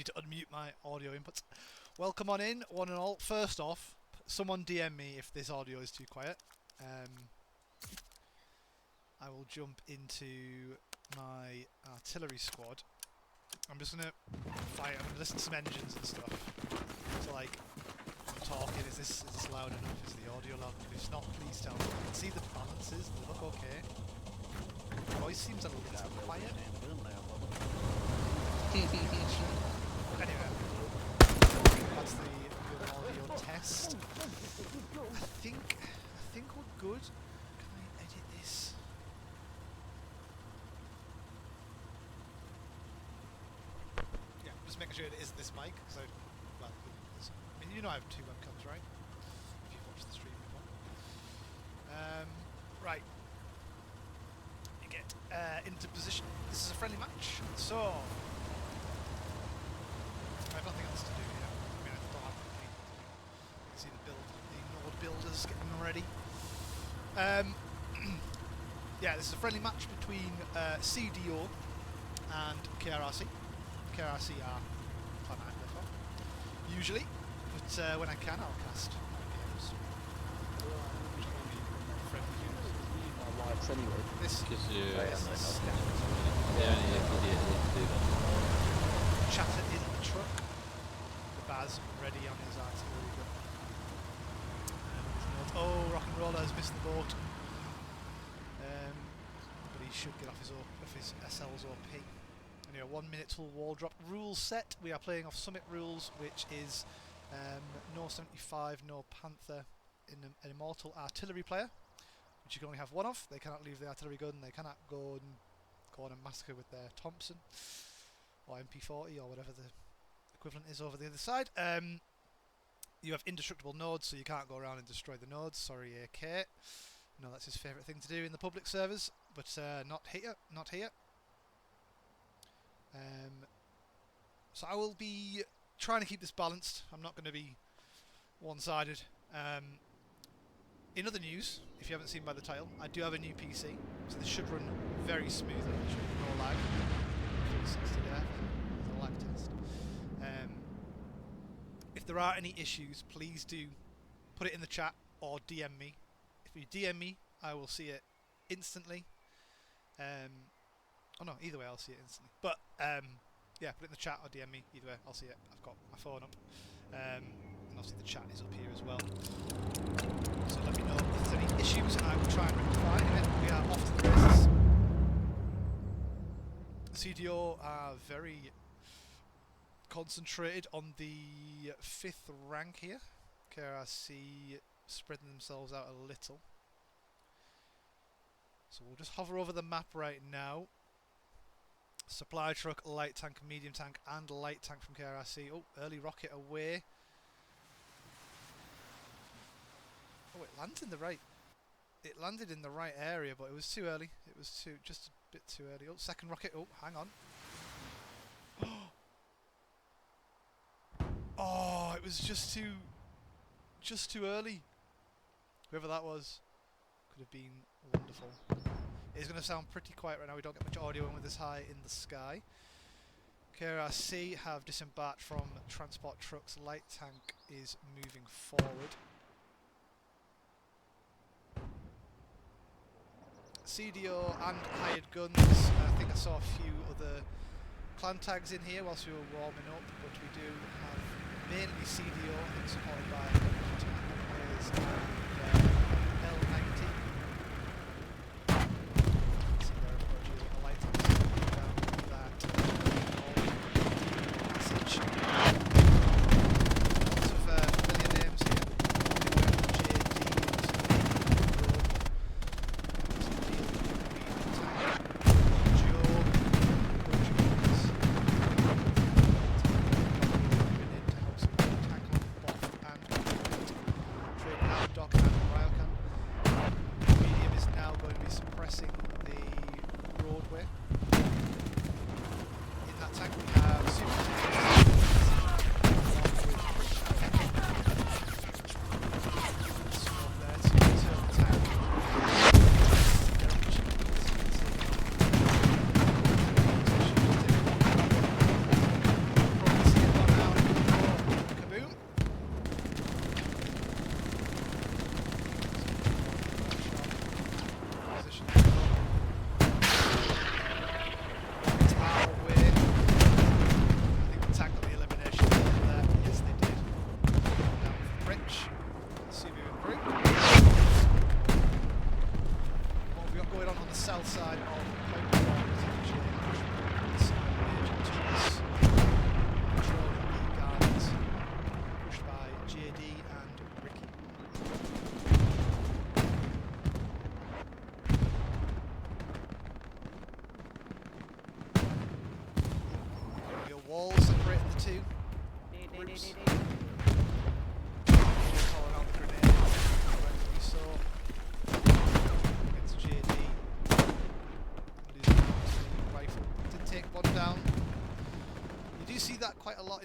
Need to unmute my audio inputs. Welcome on in, one and all. First off, someone DM me if this audio is too quiet. I will jump into my artillery squad. I'm just gonna fight. I'm gonna listen to some engines and stuff. So like, I'm talking. Is this loud enough? Is the audio loud enough? If not, please tell me. I can see the balances. They look okay. The voice seems a little quiet. Anyway, that's the good audio test. I think we're good. Can I edit this? Yeah, I'm just making sure it is this mic, because you know I have two webcams, right? If you've watched the stream before. Right. You get into position. This is a friendly match, so I have nothing else to do here. I mean, I don't have anything. You can see the Nord builders getting ready. Yeah, this is a friendly match between CDO and KRRC. KRRC are clan I play for, usually, but when I can, I'll cast games. Which are only friendly games. My lights anyway. This Because you is chatter in the truck. The Baz ready on his artillery gun. Oh, Rock and Roller has missed the boat. But he should get off his SL's OP. Anyway, 1 minute till wall drop. Rules set. We are playing off Summit rules, which is no 75, no Panther, in an immortal artillery player, which you can only have one of. They cannot leave the artillery gun. They cannot go on and massacre with their Thompson or MP40 or whatever the equivalent is over the other side. You have indestructible nodes, so you can't go around and destroy the nodes. Sorry, AK. No, that's his favourite thing to do in the public servers, but not here. Not here. So I will be trying to keep this balanced. I'm not going to be one-sided. In other news, if you haven't seen by the title, I do have a new PC, so this should run very smoothly. There should be no lag. 360 there, the lag test. If there are any issues, please do put it in the chat or DM me. If you DM me, I will see it instantly. Oh no, either way I'll see it instantly. But yeah, put it in the chat or DM me. Either way, I'll see it. I've got my phone up. And obviously the chat is up here as well. So let me know if there's any issues and I will try and rectify it. We are off to the races. CDO are very concentrated on the 5th rank here. KRRC spreading themselves out a little. So we'll just hover over the map right now. Supply truck, light tank, medium tank, and light tank from KRRC. Oh, early rocket away. Oh, it landed in the right. It landed in the right area, but it was too early. It was just a bit too early. Oh, second rocket. Oh, hang on. Oh, it was just too early. Whoever that was could have been wonderful. It's going to sound pretty quiet right now. We don't get much audio in with this high in the sky. KRRC have disembarked from transport trucks. Light tank is moving forward. CDO and hired guns. I think I saw a few other clan tags in here whilst we were warming up, but we do have mainly CDO, I think supported by players and L90. See there, approaching a light down that passage. Lots of familiar names here.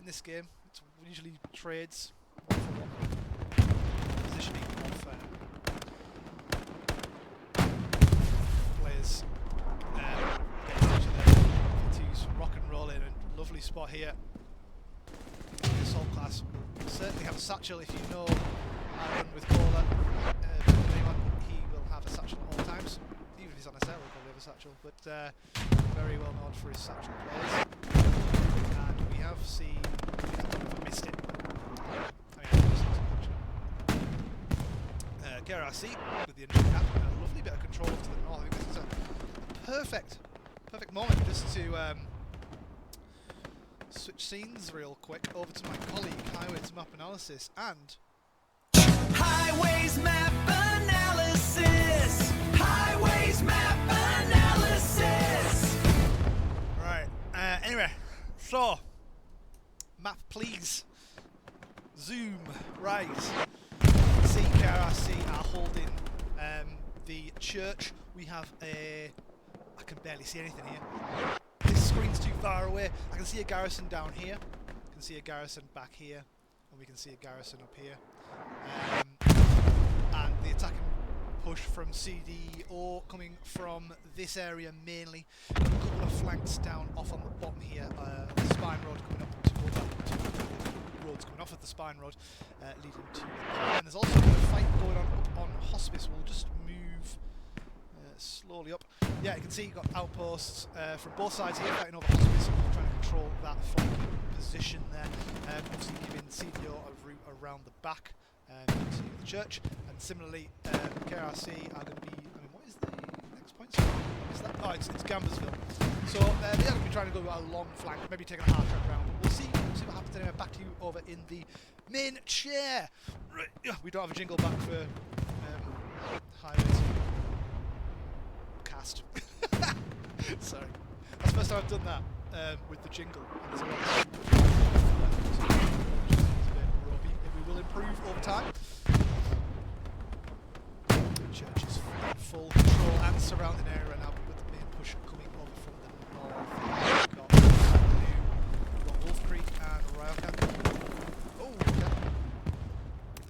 in this game. It's usually trades, positioning of players. To rock and roll in, a lovely spot here. Assault class will certainly have a satchel. If you know I run with Cola, he will have a satchel at all times. Even if he's on a sail, he'll probably have a satchel. But very well known for his satchel plays. And we have seen, I've missed it. KRRC with the engine cap and a lovely bit of control to the north. I think this is a perfect moment just to switch scenes real quick over to my colleague Highways Map Analysis and Highways Map Analysis. Highways Map Analysis. Right. Anyway, so map please. Zoom. Right. See, KRRC are holding the church. We have a. I can barely see anything here. This screen's too far away. I can see a garrison down here. I can see a garrison back here, and we can see a garrison up here. And the attacking push from CDO coming from this area mainly. A couple of flanks down off on the bottom here. The spine road coming up to the roads coming off of the spine road, leading to the and there's also a fight going on up on Hospice. We'll just move slowly up. Yeah, you can see you've got outposts from both sides here fighting over Hospice, trying to control that flank position there. Obviously giving CDO a route around the back to the church, and similarly KRRC are going to be, I mean, what is the next point? Is that? Oh, it's Gambersville. So they are going to be trying to go a long flank, maybe taking a half track round. We'll see what happens anyway. Back to you over in the main chair. Right. We don't have a jingle back for Highways cast. Sorry, that's the first time I've done that with the jingle. And it's a bit ropey. We will improve over time. Church is in full control and surrounding area now, with the main push coming over from the north. We've got Wolf Creek and Ryokan. Oh, okay.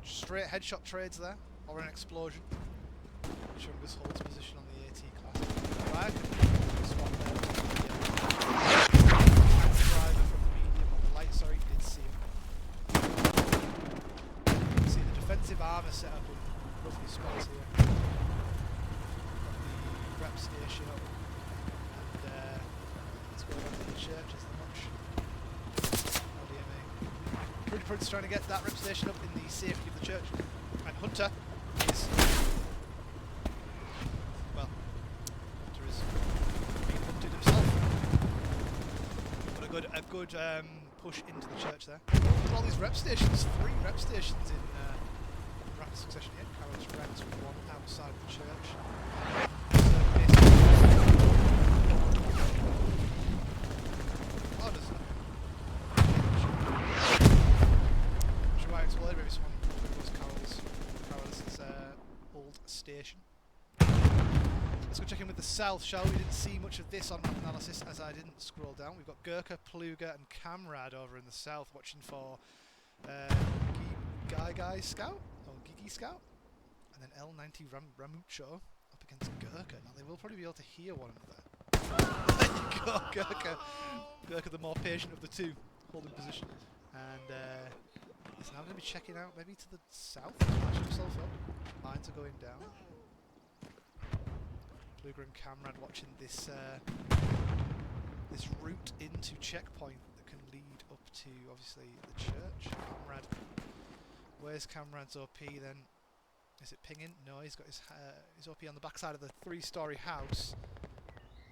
Straight headshot trades there, or an explosion. Chungus holds position on the AT class. Ryokan, spot there. Driver from the medium on the light, sorry, did see him. You can see the defensive armour set up in lovely spots here. Got the rep station up, and let's go over to the church. Is there much? Oh dear me. Prince trying to get that rep station up in the safety of the church, and Hunter is being hunted himself. But a good push into the church there. Look at all these rep stations, 3 rep stations in rapid succession here. Carroll's reps with one outside the church. Oh, does it? Should I explode? Maybe someone goes Carroll's old station. Let's go check in with the south, shall we? Didn't see much of this on map analysis as I didn't scroll down. We've got Gurkha, Pluga and Kamrad over in the south watching for Guy Scout, or Gigi Scout, and then L90 Ramucho up against Gurkha. Now they will probably be able to hear one another. There you go, Gurkha. Gurkha, the more patient of the two, holding position. And he's now going to be checking out maybe to the south, patching himself up. Mines are going down. Luger and Kamrad watching this this route into checkpoint that can lead up to obviously the church. Kamrad, where's Kamrad's OP then? Is it pinging? No, he's got his OP on the backside of the 3-story house.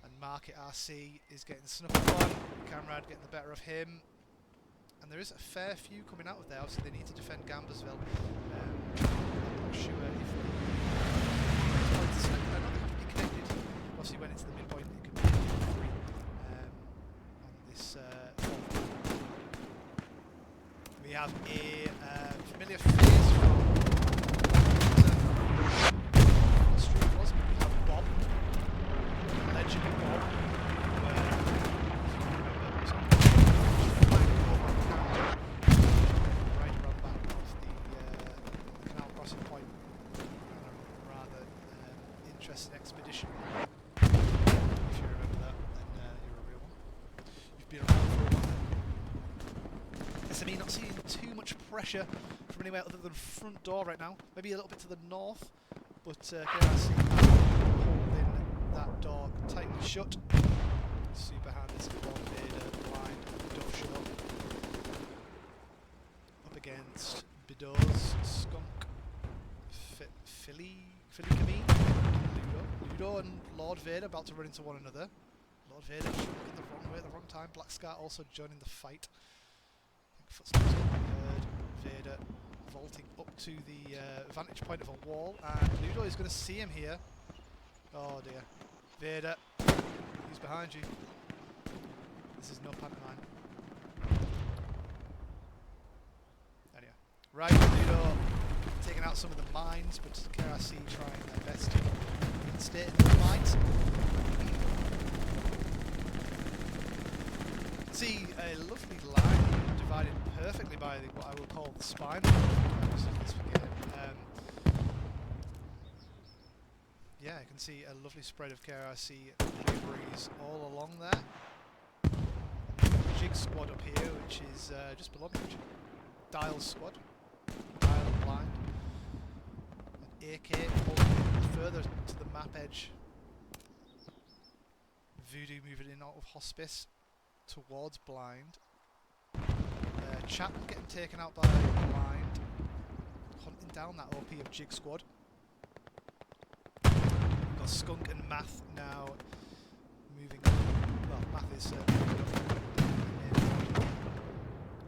And Market RC is getting snuck upon. Kamrad getting the better of him. And there is a fair few coming out of there. Obviously they need to defend Gambersville. I'm not sure if obviously when it's the midpoint it could be free on this we have a familiar face from what street it was, but we have Bob, Legend Bob, where if you remember was on flying over on the camera interesting expedition. If you remember that, then you're a real one. You've been around for a while. SME not seeing too much pressure from anywhere other than front door right now. Maybe a little bit to the north, but KRRC holding that door tightly shut. Super hands, Lord Vader, blind, Duff shut up against Bidot's Skunk, Philly Camine, Ludo and Lord Vader about to run into one another. Lord Vader looking the wrong way at the wrong time. Black Scar also joining the fight. I think footsteps heard. Vader vaulting up to the vantage point of a wall, and Ludo is going to see him here. Oh dear. Vader, he's behind you. This is no pantomime. Anyway. Right, Ludo taking out some of the mines, but KRRC trying their best to reinstate in the mines. See a lovely line divided perfectly by what I will call the spine of this game. Yeah, I can see a lovely spread of KRRC libraries all along there. Jig squad up here, which is just below me. Dial squad, Dial and blind. An AK holding further to the map edge. Voodoo moving in out of hospice towards blind. Chapman getting taken out by blind. Hunting down that OP of Jig squad. We've got Skunk and Math now moving on. Well, Math is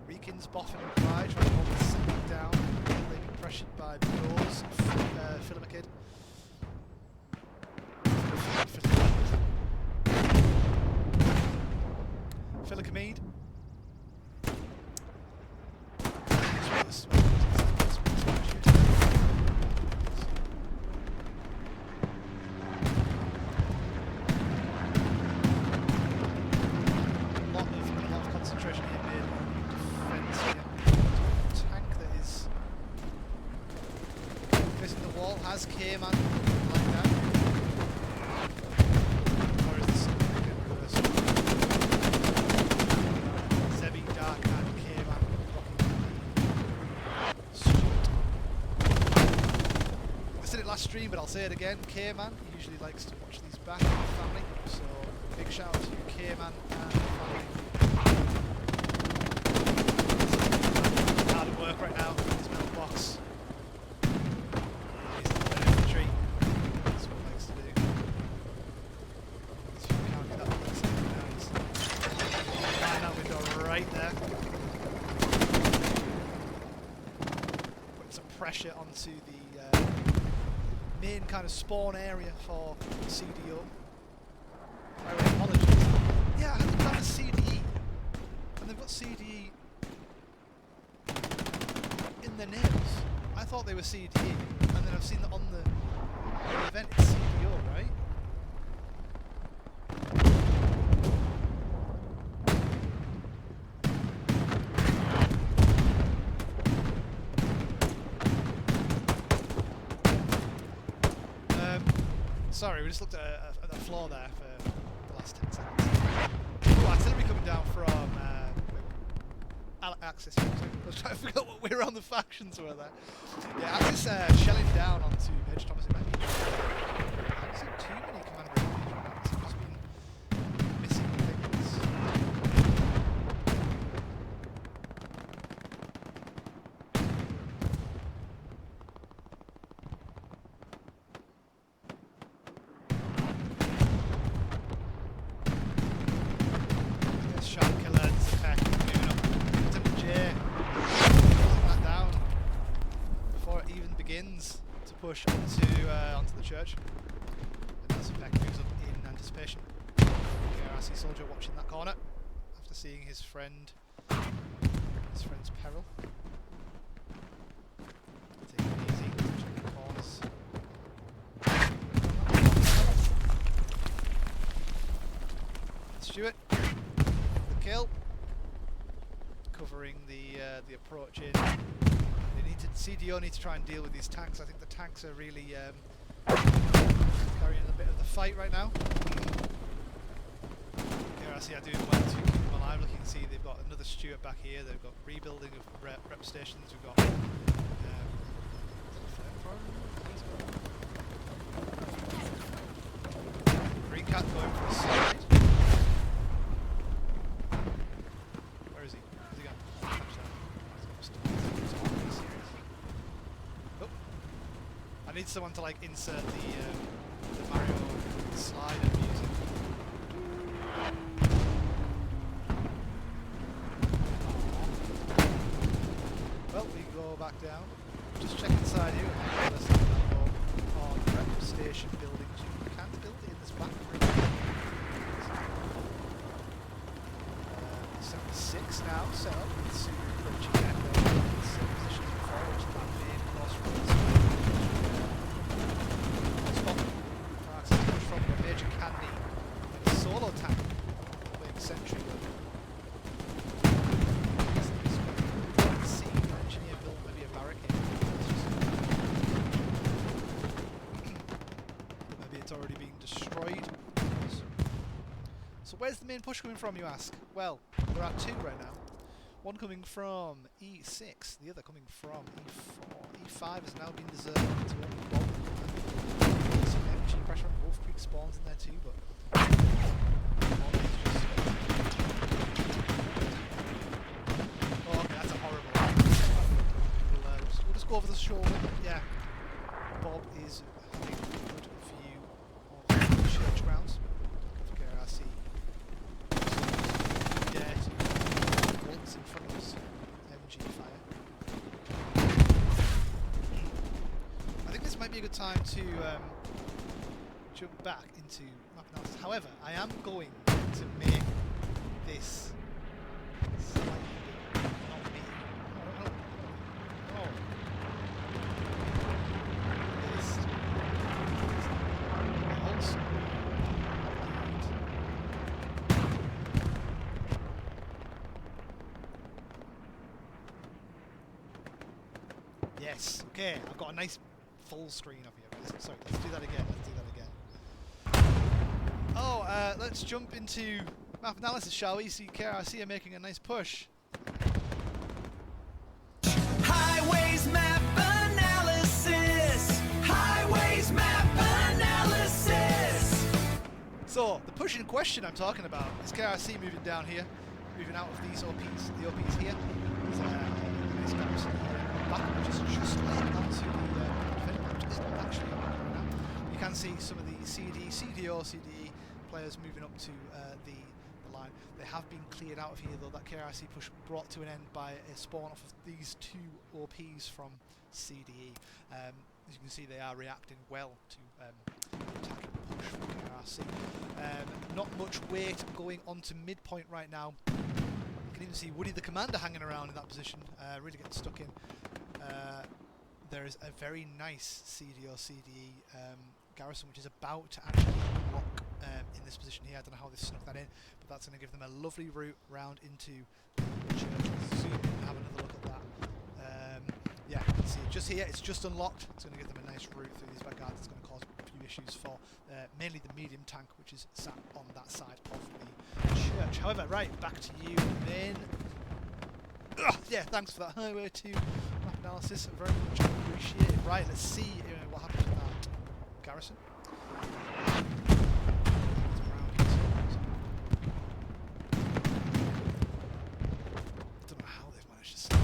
Reekins, Boffin and Pride trying to hold the second down. They've been pressured by the doors. Philomakid. Philocamide. A lot of concentration here made on defence here. Tank that is facing the wall has K-Man like that. Or is this reversed? Zebi, Dark and K-Man I said it last stream, but I'll say it again. K-Man usually likes to watch these back with the family, so big shout out to K-Man and the family. Hard at work right now in his mailbox. He's in the infantry. That's what he likes to do. So you can't get that place now. He's behind that window right there. Putting some pressure onto the main kind of spawn area for CDO. By the way, apologies. Yeah, I had them down as CDE. And they've got CDE in their names. I thought they were CDE. And then I've seen that on the event it's CDO, right? Sorry, we just looked at a floor there for the last 10 seconds. Oh, artillery coming down from Axis. I was trying to figure out what way around the factions were there. Yeah, Axis shelling down onto Edge Thomas. It might be. I haven't seen too many commander RPGs right now. It's just been missing things. Push onto the church. And Mass Effect moves up in anticipation. KRRC soldier watching that corner after seeing his friend's peril. Taking it easy, checking corners. Stuart, the kill, covering the approach in. CDO need to try and deal with these tanks. I think the tanks are really kind carrying a bit of the fight right now. KRRC are doing well to keep them alive. Look, you can see they've got another Stuart back here. They've got rebuilding of rep stations. We've got Green Cat going for a slide. Where is he? Where's he gone? Oh. I need someone to like insert the Mario slider music. Well, we go back down. Just check inside here. Let's have that on rep station building 2. You can't build it in this back room. 76 now set up with super approaching echo. Same position as before, which is that main crossroads. Spot from a major candy and a solo tank playing sentry. Already being destroyed. So where's the main push coming from, you ask? Well, there are 2 right now. One coming from E6, the other coming from E4. E5 has now been deserted to one bomb. Some energy pressure on Wolf Creek spawns in there too, but oh, okay, that's a horrible we'll just go over the shoulder. Yeah. Bob is having a good view church grounds of KRRC. Yeah, once in front of us, MG fire. I think this might be a good time to jump back into map analysis. However, I am going to make this slightly not me. Oh. Yes, okay, I've got a nice full screen of here. Sorry, let's do that again, Oh, let's jump into map analysis, shall we? See, KRRC are making a nice push. Highways map analysis. Highways map analysis. So, the push in question I'm talking about is KRRC moving down here, moving out of these OPs, the OPs here. There's nice garrison here. Back, just laying onto the defender, which isn't actually right now. You can see some of the CDO, CDE players moving up to the line. They have been cleared out of here, though. That KRRC push brought to an end by a spawn off of these 2 OPs from CDE. As you can see, they are reacting well to attacking push from KRRC. Not much weight going onto midpoint right now. You can even see Woody the Commander hanging around in that position, really getting stuck in. There is a very nice CDO CDE garrison which is about to actually lock in this position here. I don't know how they snuck that in, but that's going to give them a lovely route round into the church. Zoom in and have another look at that. Yeah, you can see it just here, it's just unlocked. It's going to give them a nice route through these back guards. It's going to cause a few issues for mainly the medium tank, which is sat on that side of the church. However, right, back to you, main. Yeah, thanks for that highway to map analysis, very much appreciated. Right, let's see what happens with that garrison. Don't know how they've managed to stay.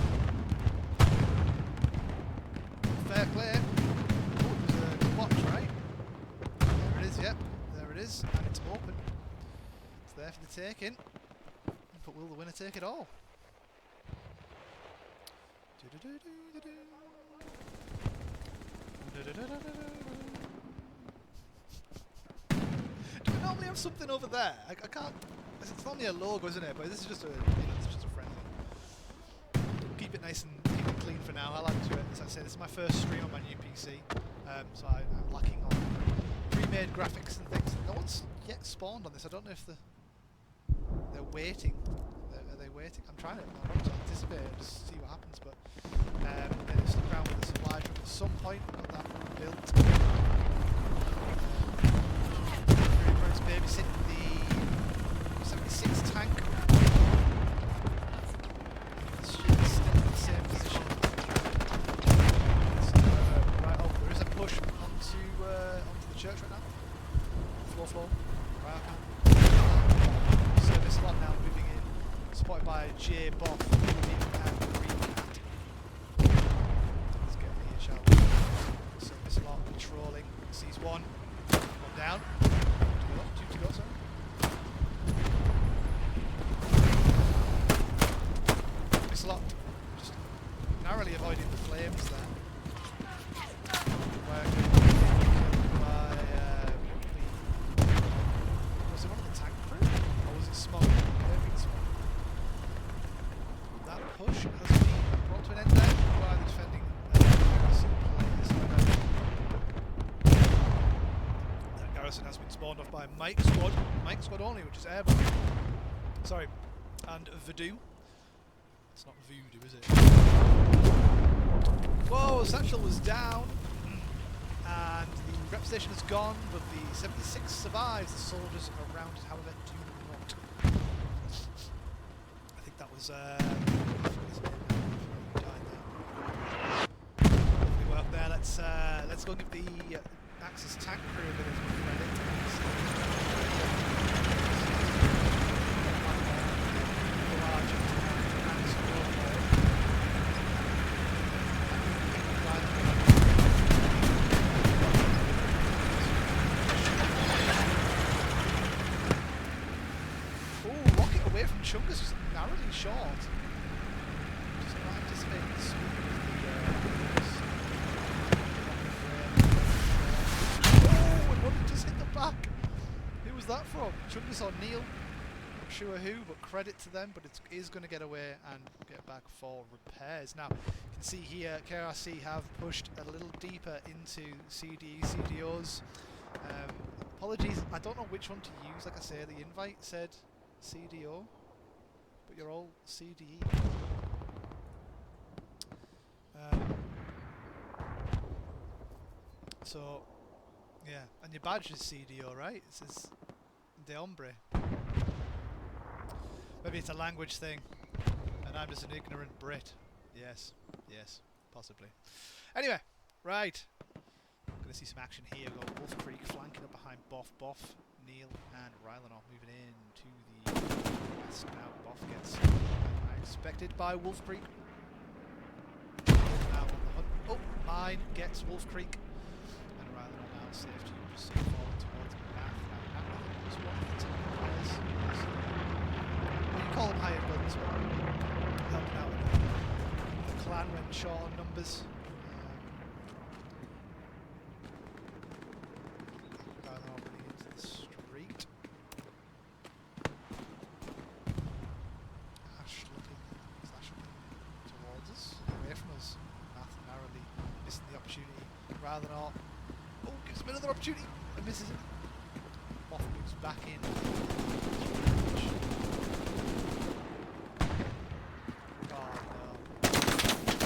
Fair play. Oh, it was a good watch, right? There it is, yeah. There it is, and it's open. It's there for the taking. But will the winner take it all? Do we normally have something over there? I can't. It's normally a logo, isn't it? But this is just a, this is just a friendly. We'll keep it nice and clean for now. I'll add to it. As I said, this is my first stream on my new PC, so I'm lacking on pre-made graphics and things. No one's yet spawned on this. I don't know if they're waiting. Are they waiting? I'm trying to anticipate and just see what happens, but then stick around with the supply truck at some point. Got that built. church right now. Floor. Right, okay. Service lot now moving in. Spotted by J. Boff. And Green Cat. Let's get in here, shall we? Service lot patrolling. Sees one. One down. Two to go, sorry. This lot just narrowly avoiding the flames there. Was it one of the tank crew? Or was it smoke? That push has been brought to an end there by the defending players. That garrison has been spawned off by Mike Squad only, which is airborne. Sorry, and Voodoo. It's not voodoo, is it? Whoa, Satchel was down. And the rep station is gone, but the 76 survives. The soldiers around it, however, do not. I think that was we work there. Let's go give the Axis tank crew a bit of credit. Chungus was narrowly short. Just not anticipating the speed of the oh, and one just hit the back. Who was that from? Chungus or Neil? Not sure who, but credit to them, but it is going to get away and get back for repairs. Now, you can see here, KRRC have pushed a little deeper into CDOs. Apologies, I don't know which one to use. Like I say, the invite said CDO. But you're all CDE. So, yeah, and your badge is CDO, right? It says De Hombre. Maybe it's a language thing, and I'm just an ignorant Brit. Yes, possibly. Anyway, right. Gonna see some action here. We've got Wolf Creek flanking up behind Boff, Neil, and Rylanor moving in to the west now. Boff gets expected by Wolf Creek. Now on the hunt. Oh, mine gets Wolf Creek. And Rylanor now safe to proceed forward towards Bath. Now, that was one of the top players. Well, you call them hired guns, but helping out with the clan when short on numbers. Rather than all. Oh, gives him another opportunity and misses it. Moff moves back in. Oh no.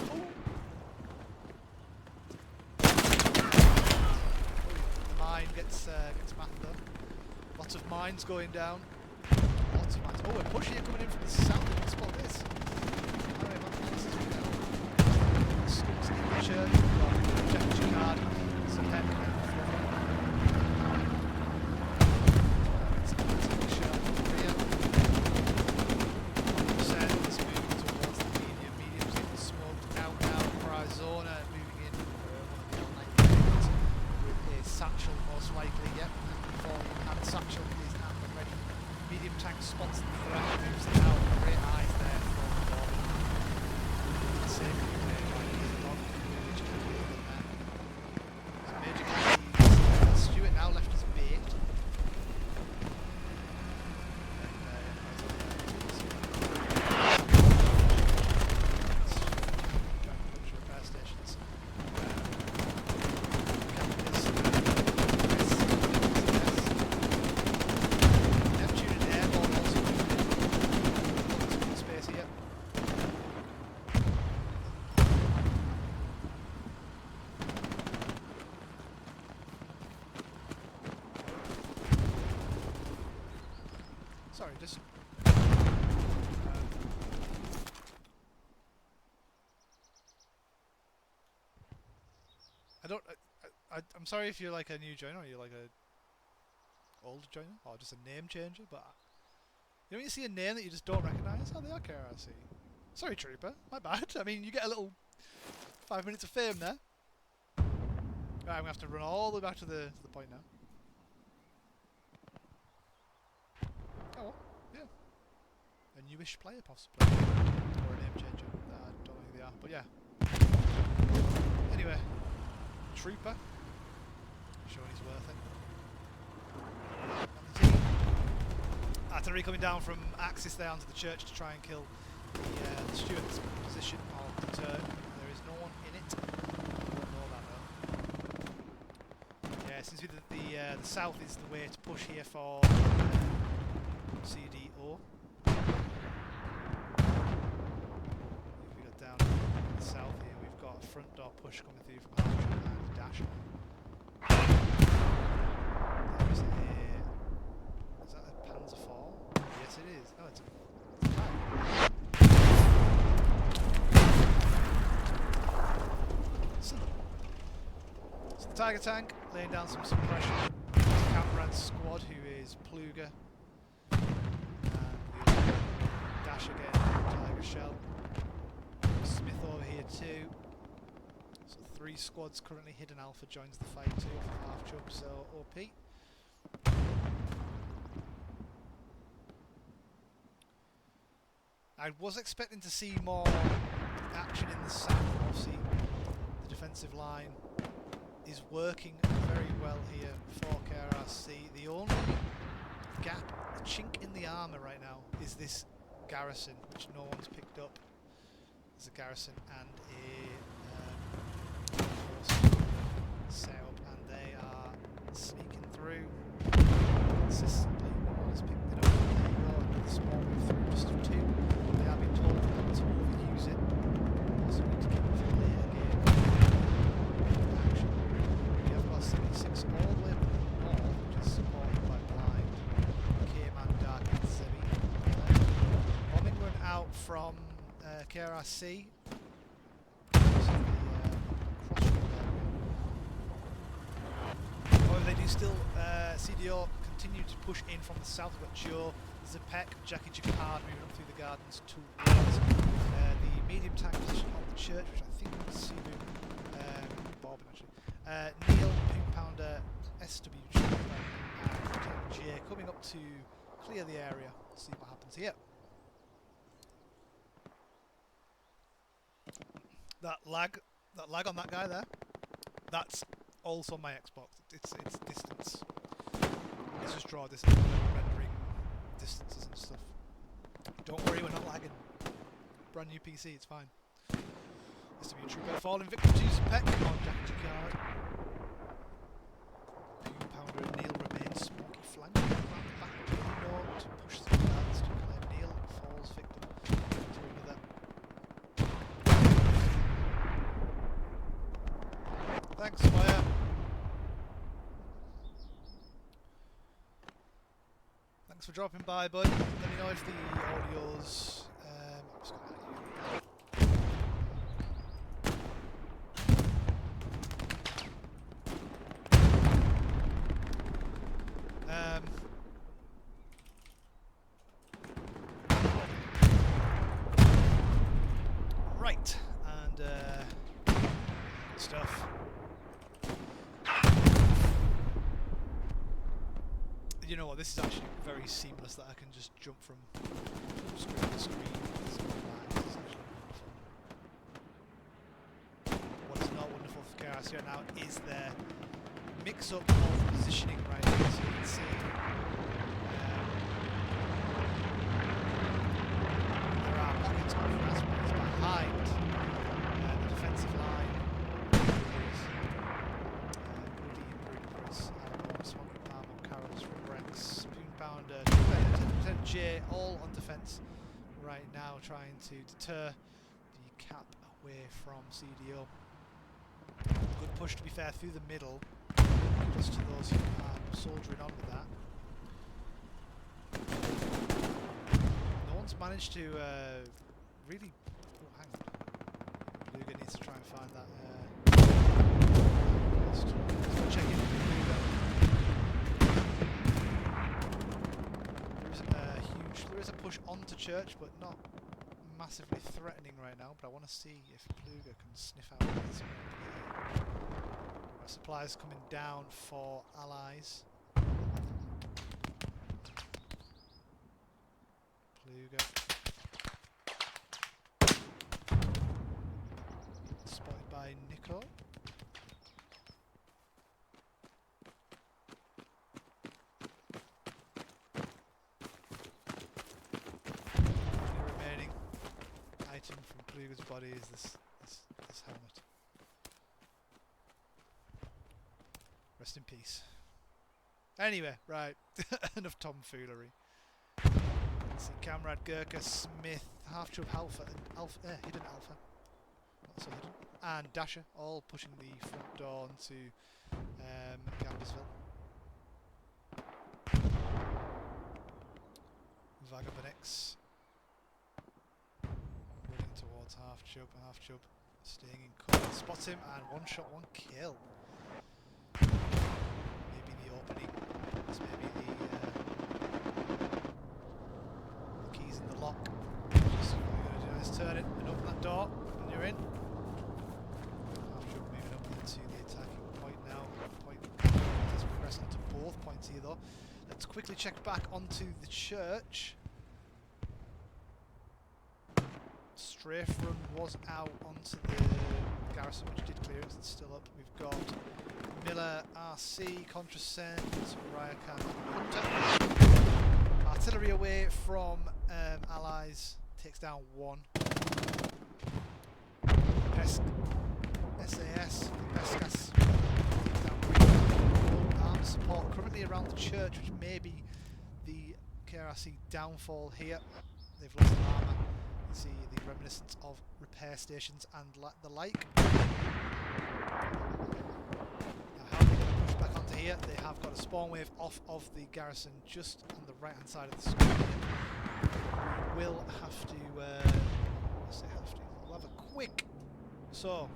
Oh. The mine gets mathed up. Lots of mines going down. Lots of mines. Oh, a push here coming in from the south. Let's spot this. Alright, well, this is good. Skunks in the church. Card, some head and it's a shot rear. 100% is moving towards the medium. Medium's getting smoked out now. Arizona moving in for one of the L-90 with a satchel most likely. Yep, and satchel is at the ready. Medium tank spots the threat, moves it out. Great eyes there from Bob. Safely played by his dog. Stuart now left his bait. Trying to push repair stations. Neptune and Airborne also space here. Sorry, just I'm sorry if you're like a new joiner or you're like a old joiner or just a name changer, but you know when you see a name that you just don't recognise? Oh, they are KRRC. Sorry, Trooper. My bad. I mean, you get a little 5 minutes of fame there. Right, I'm going to have to run all the way back to the point now. Oh, well, yeah. A newish player, possibly. Or a name changer. I don't know who they are, but yeah. Anyway, Trooper. Showing he's worth it. And the team. Artillery coming down from Axis there onto the church to try and kill the Stuart's position of the turn. There is no one in it. I don't know that though. Yeah, it seems to be that the south is the way to push here for CDO. We got down in the south here. We've got a front door push coming through from Archer and Dash. There is a... Is that a Panzer IV? Yes, it is. Oh, it's a tank. So the Tiger tank laying down some suppression. Camrad's squad, who is Pluger. And the Dash again, Tiger Shell. Smith over here too. So 3 squads currently hidden. Alpha joins the fight too off of half jump, so OP. I was expecting to see more action in the south. Obviously, the defensive line is working very well here for KRRC. The only gap, the chink in the armour right now, is this garrison, which no one's picked up. There's a garrison and a force setup, and they are sneaking through consistently. No one has picked it up. There you go, another small move through, just 2. They have been told not to overuse it, possibly to keep it for later game action. We have got 76 all the way up in the north, which is supported by Blind, K-Man, Dark and Sebi. Bombing run out from KRRC. However, they do still CDO continue to push in from the south. We've got Joe, Zepek, Jackie Jacquard moving up through the gardens towards the medium tank position on the church, which I think was Simu, Bobbin actually. Neil, Ping Pounder, SW Trooper, and Lieutenant J coming up to clear the area. See what happens here. That lag on that guy there, that's also my Xbox. It's distance. Let's just draw this rendering distances and stuff. Don't worry, we're not lagging. Brand new PC, it's fine. SW Trooper falling victim to Zepek on Jackie Jacquard. Ping Pounder and Neil remain smoky flank. Back to push through the guards to clear. Neil falls victim to another. Thanks, Fire. Thanks for dropping by, bud. Let me know if the audio's... I'm just gonna right, and good stuff. You know what, this is actually very seamless that I can just jump from screen to screen. It's actually wonderful. What is not wonderful for KRRC right now is their mix-up of positioning right now. So you can see there are pockets of raspberries behind the defensive line. Lieutenant J all on defence right now, trying to deter the cap away from CDO. Good push, to be fair, through the middle, just to those who are soldiering on with that. No one's managed to really... Oh, hang on. Luger needs to try and find that... Let's check in. There is a push onto church, but not massively threatening right now. But I want to see if Pluga can sniff out his our supplies coming down for allies. Pluga. Spotted by Nico. The remaining item from Pluga's body is this helmet. Rest in peace. Anyway, right. Enough tomfoolery. Let's see, Camrad, Gurkha, Smith, Half-Chub, Alpha, and Hidden Alpha. Not so hidden. And Dasher, all pushing the front door onto Gambersville. Vagabondex running towards Half-Chub. Half-Chub staying in cover. Spots him, and one shot, one kill. Maybe the opening. It's maybe the keys in the lock. Just all you're going to do is turn it and open that door, and you're in. Half-Chub moving up into the attacking point now. Point has progressed onto both points here though. Let's quickly check back onto the church. Strafe run was out onto the garrison, which did clear it. It's still up. We've got Miller, RC, Contrascend, Ryakan, Hunter. Artillery away from allies. Takes down one. Pesk, SAS, Pescas. Takes down three. Armed support currently around the church, which may be the KRRC downfall here. They've lost armour. See the reminiscence of repair stations and the like. Now how are they going to push back onto here? They have got a spawn wave off of the garrison just on the right hand side of the screen here. We will have to, let's say have to, we'll have a quick, so,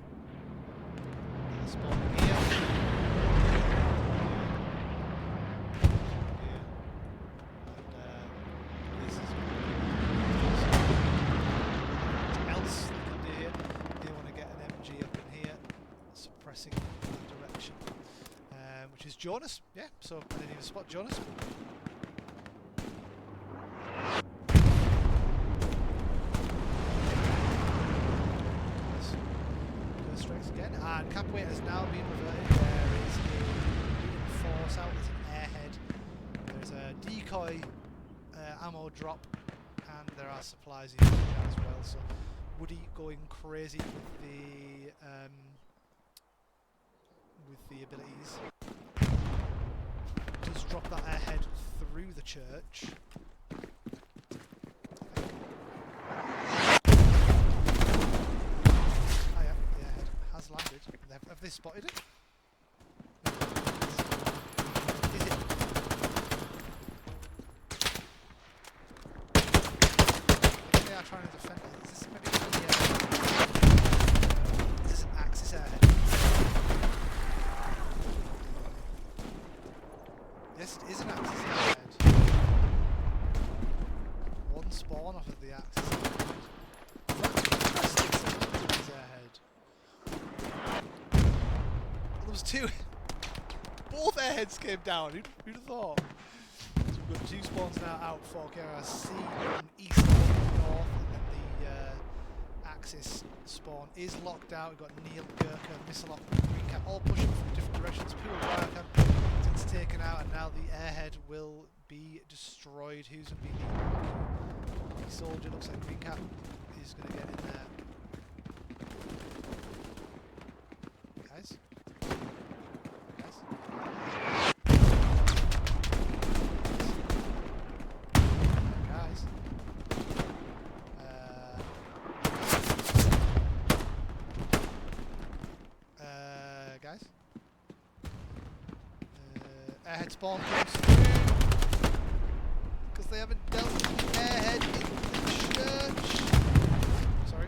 spawn here. Pressing in that direction, which is Jonas. Yeah, so I didn't even spot Jonas. First strikes again, and cap weight has now been reverted. There is a force out. There's an airhead. There's a decoy ammo drop, and there are supplies in there as well. So Woody going crazy with the abilities. Does drop that airhead through the church. Oh yeah, the airhead has landed. Have they spotted it? Is it? They are trying to defend it. Is this maybe is this an Axis airhead? Yes, it is an Axis airhead. One spawn off of the Axis airhead. That's interesting, his airhead. There was two. Both airheads came down. Who'd have thought? So we've got two spawns now out for KRRC, one east and one north, and then the Axis spawn is locked out. We've got Neil, Gurkha, Missalop, Green Cat all pushing from different directions. Pool Ryakan. It's taken out, and now the airhead will be destroyed. Who's going to be the key soldier? Looks like Green Cat is going to get in there. Guys? Guys? Guys? Airhead spawn comes through because they haven't dealt with the airhead in the church. Sorry,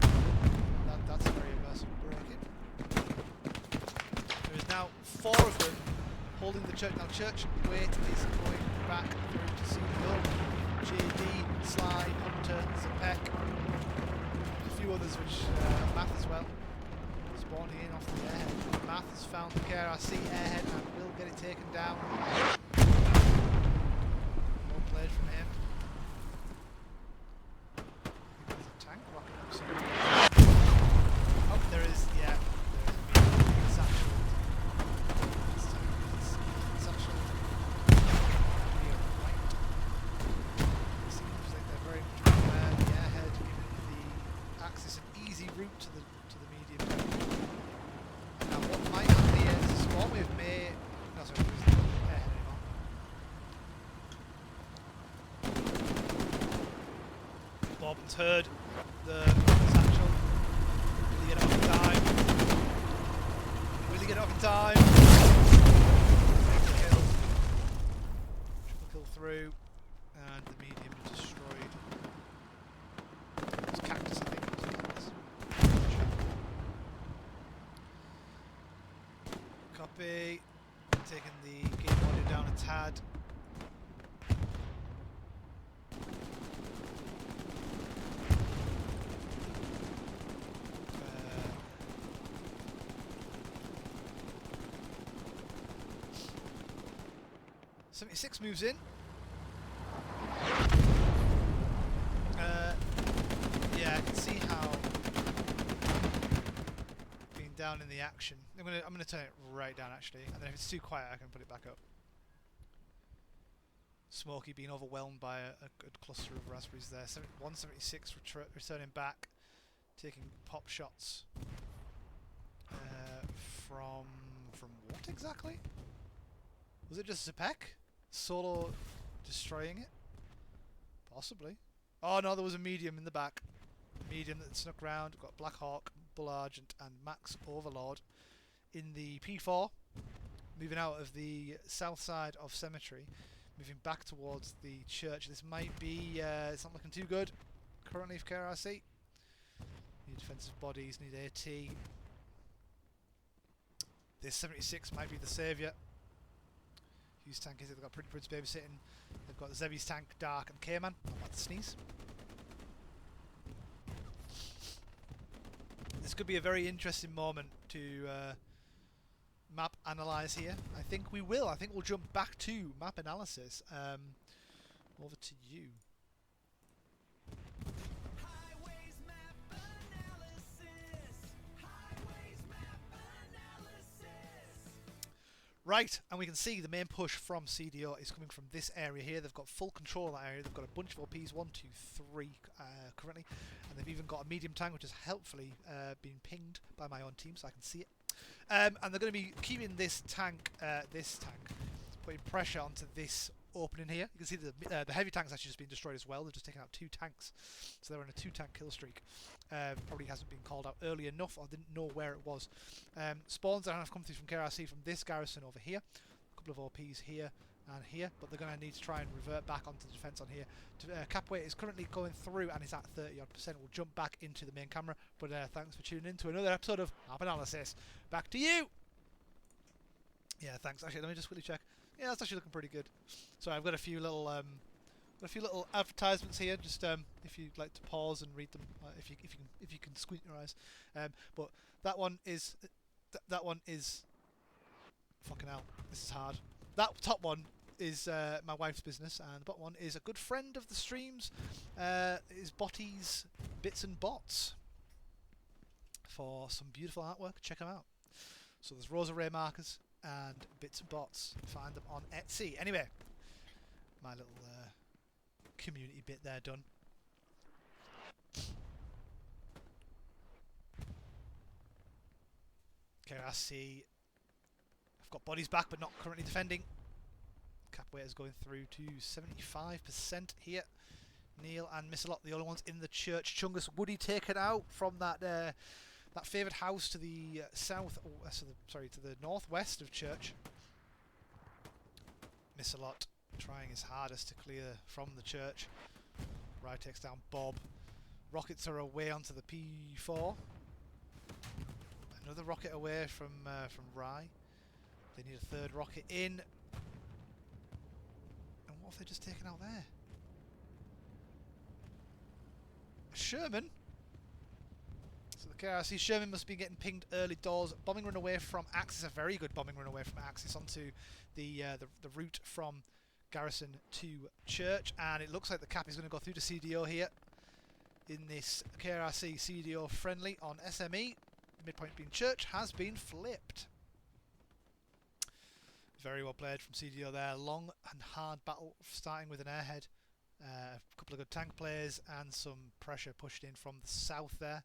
that's a very immersive break-in. There is now 4 4 of them holding the church. Now Church Weight is going back through to CDO. JD, Sly, Hunter, Zapek. A few others which Math as well. Spawning in off the airhead. Math has found the KRRC airhead and will get it taken down. Well played from him. I think there's a tank rocking up somewhere. Oh, there is, yeah. There is a big satchel. This tank is satchel. Right. Seems like they're very much aware of the airhead, giving the Axis an easy route to the medium. Now what might happen here is a spawn wave may... No, sorry, there isn't airhead anymore. Bob's heard the satchel. Will he get it off in time? Will he get it off in time? Triple kill. Triple kill through. And the medium destroyed. It's Cactus, I think. It was Cactus. Copy. Taking the game audio down a tad. 76 moves in. Yeah, I can see how being down in the action. I'm gonna turn it right down actually, and then if it's too quiet, I can put it back up. Smokey being overwhelmed by a good cluster of raspberries there. 176 returning back, taking pop shots. From what exactly? Was it just Zapek solo destroying it? Possibly. Oh no, there was a medium in the back. Medium that snuck round. Got Black Hawk, Bull Argent, and Max Overlord in the P4. Moving out of the south side of Cemetery, moving back towards the church. This might be. It's not looking too good currently for KRRC. Need defensive bodies. Need AT. This 76 might be the saviour. Hughes tank is it? They've got Pretty Prince babysitting. They've got Zevy's tank, Dark, and K-Man. I'm about to sneeze. This could be a very interesting moment to map analyse here. I think we will. I think we'll jump back to map analysis. Over to you. Right, and we can see the main push from CDO is coming from this area here. They've got full control of that area. They've got a bunch of OPs, 1, 2, 3 currently, and they've even got a medium tank which has helpfully been pinged by my own team so I can see it. And they're going to be keeping this tank, putting pressure onto this opening here. You can see the heavy tank's actually just been destroyed as well. They've just taken out 2 tanks, so they're on a 2-tank kill streak. Probably hasn't been called out early enough, or didn't know where it was. Spawns that have come through from KRRC from this garrison over here. A couple of OPs here and here, but they're going to need to try and revert back onto the defence on here. Capway is currently going through and is at 30-odd%. We'll jump back into the main camera, but thanks for tuning in to another episode of Map Analysis. Back to you! Yeah, thanks. Actually, let me just quickly check. Yeah, that's actually looking pretty good. So I've got a few little advertisements here. Just if you'd like to pause and read them, if you can squint your eyes. But that one is fucking hell. This is hard. That top one is my wife's business, and the bottom one is a good friend of the streams. Is Botty's Bits and Bots for some beautiful artwork. Check them out. So there's Rosa Ray markers and Bits and Bots. Find them on Etsy. Anyway, my little community bit there done. KRRC. I've got bodies back, but not currently defending. Capway is going through to 75% here. Neil and Miss a Lot, the only ones in the church. Chungus Woody taken out from that that favoured house to the south, to the northwest of church. Miss a Lot trying his hardest to clear from the church. Rye takes down Bob. Rockets are away onto the P4. Another rocket away from Rye. They need a third rocket in. And what have they just taken out there? A Sherman? So the KRRC Sherman must be getting pinged early doors. Bombing run away from Axis, a very good bombing run away from Axis onto the route from Garrison to Church, and it looks like the cap is going to go through to CDO here in this KRRC CDO friendly on SME. Midpoint being Church has been flipped. Very well played from CDO there. Long and hard battle starting with an airhead. A couple of good tank players and some pressure pushed in from the south there.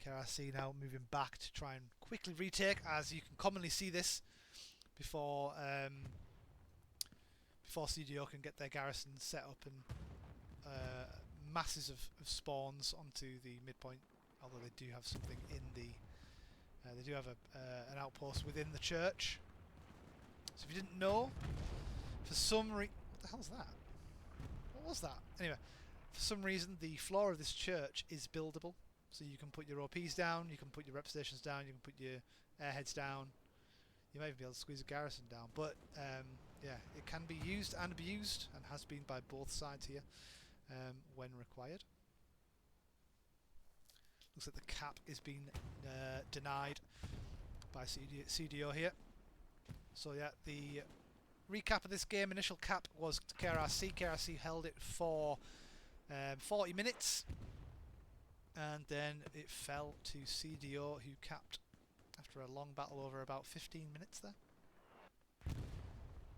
KRRC now moving back to try and quickly retake, as you can commonly see this before CDO can get their garrison set up, and masses of spawns onto the midpoint. Although they do have something in the, they do have an outpost within the church. So if you didn't know, for some what the hell's that? What was that? Anyway, for some reason the floor of this church is buildable. So you can put your OPs down, you can put your rep stations down, you can put your airheads down. You might even be able to squeeze a garrison down. But yeah, it can be used and abused, and has been by both sides here when required. Looks like the cap is being denied by CDO here. So yeah, the recap of this game, initial cap was KRRC. KRRC held it for 40 minutes. And then it fell to CDO, who capped after a long battle over about 15 minutes there. It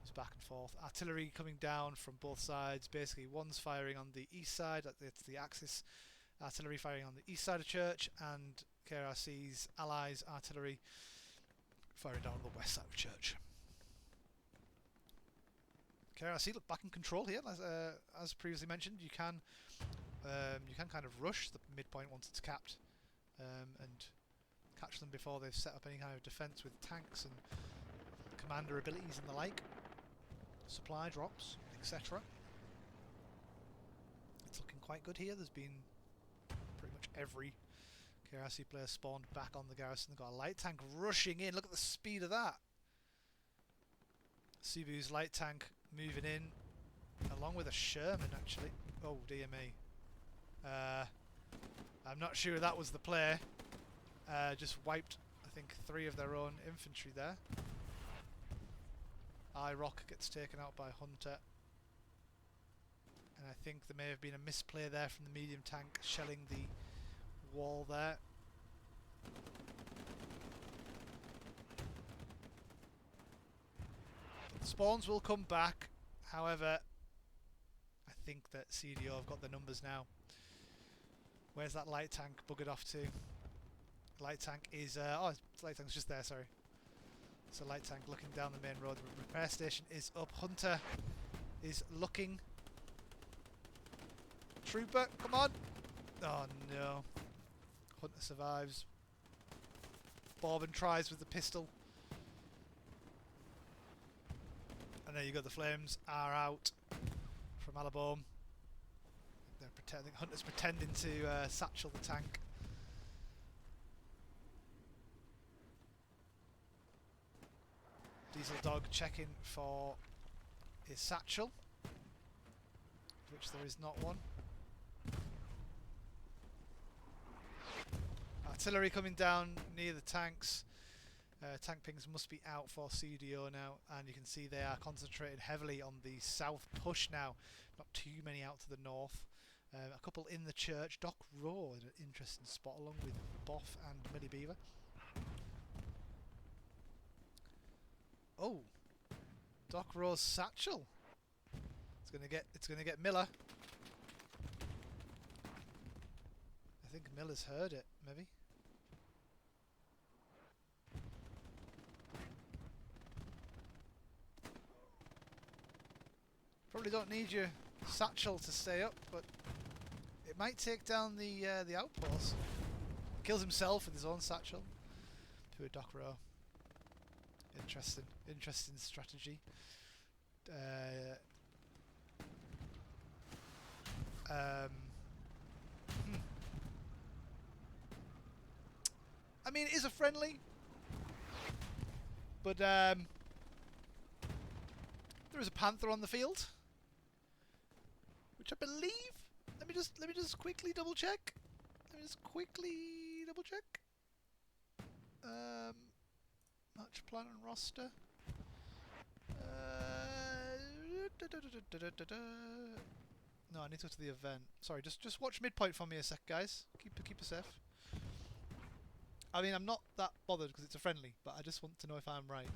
was back and forth. Artillery coming down from both sides. Basically, one's firing on the east side, that's the Axis artillery firing on the east side of Church, and KRRC's allies artillery firing down on the west side of Church. KRRC look back in control here, as previously mentioned. You can kind of rush the midpoint once it's capped, and catch them before they've set up any kind of defence with tanks and commander abilities and the like, supply drops, etc. It's looking quite good here. There's been pretty much every KRRC player spawned back on the garrison. They've got a light tank rushing in. Look at the speed of that. Cebu's light tank moving in, along with a Sherman actually. Oh dear me. I'm not sure that was the play. Just wiped, I think, 3 of their own infantry there. IROC gets taken out by Hunter. And I think there may have been a misplay there from the medium tank shelling the wall there. But the spawns will come back. However, I think that CDO have got the numbers now. Where's that light tank buggered off to? Light tank is... oh, light tank's just there, sorry. So light tank looking down the main road. The repair station is up. Hunter is looking. Trooper, come on! Oh no. Hunter survives. Borbin tries with the pistol. And there you go, the flames are out from Alabome. They're pretending, Hunter's pretending to satchel the tank. Diesel Dog checking for his satchel, which there is not one. Artillery coming down near the tanks. Tank pings must be out for CDO now, and you can see they are concentrated heavily on the south push now. Not too many out to the north. A couple in the church. Doc Rowe in an interesting spot, along with Boff and Millie Beaver. Oh, Doc Rowe's satchel. It's gonna get Miller. I think Miller's heard it, maybe. Probably don't need your satchel to stay up, but it might take down the outpost. Kills himself with his own satchel. Poor Doc Rowe. Interesting strategy. I mean, it is a friendly, But there is a panther on the field, which I believe. Let me just quickly double check. Match plan and roster. No, I need to go to the event. Sorry, just watch midpoint for me a sec, guys. Keep it safe. I mean, I'm not that bothered because it's a friendly, but I just want to know if I'm right.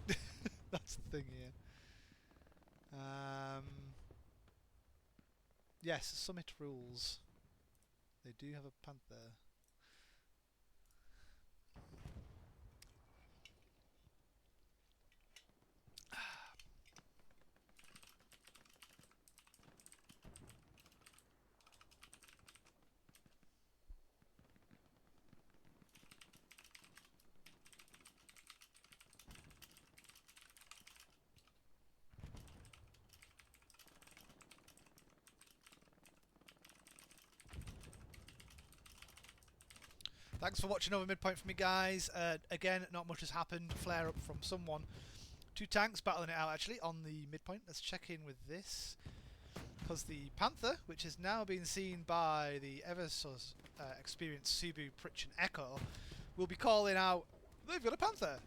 That's the thing here. Yes, Summit rules. They do have a panther. Thanks for watching over midpoint for me, guys. Again, not much has happened. Flare up from someone. 2 tanks battling it out, actually, on the midpoint. Let's check in with this. Because the Panther, which has now been seen by the ever so experienced Subu, Pritch and Echo, will be calling out, they've got a Panther.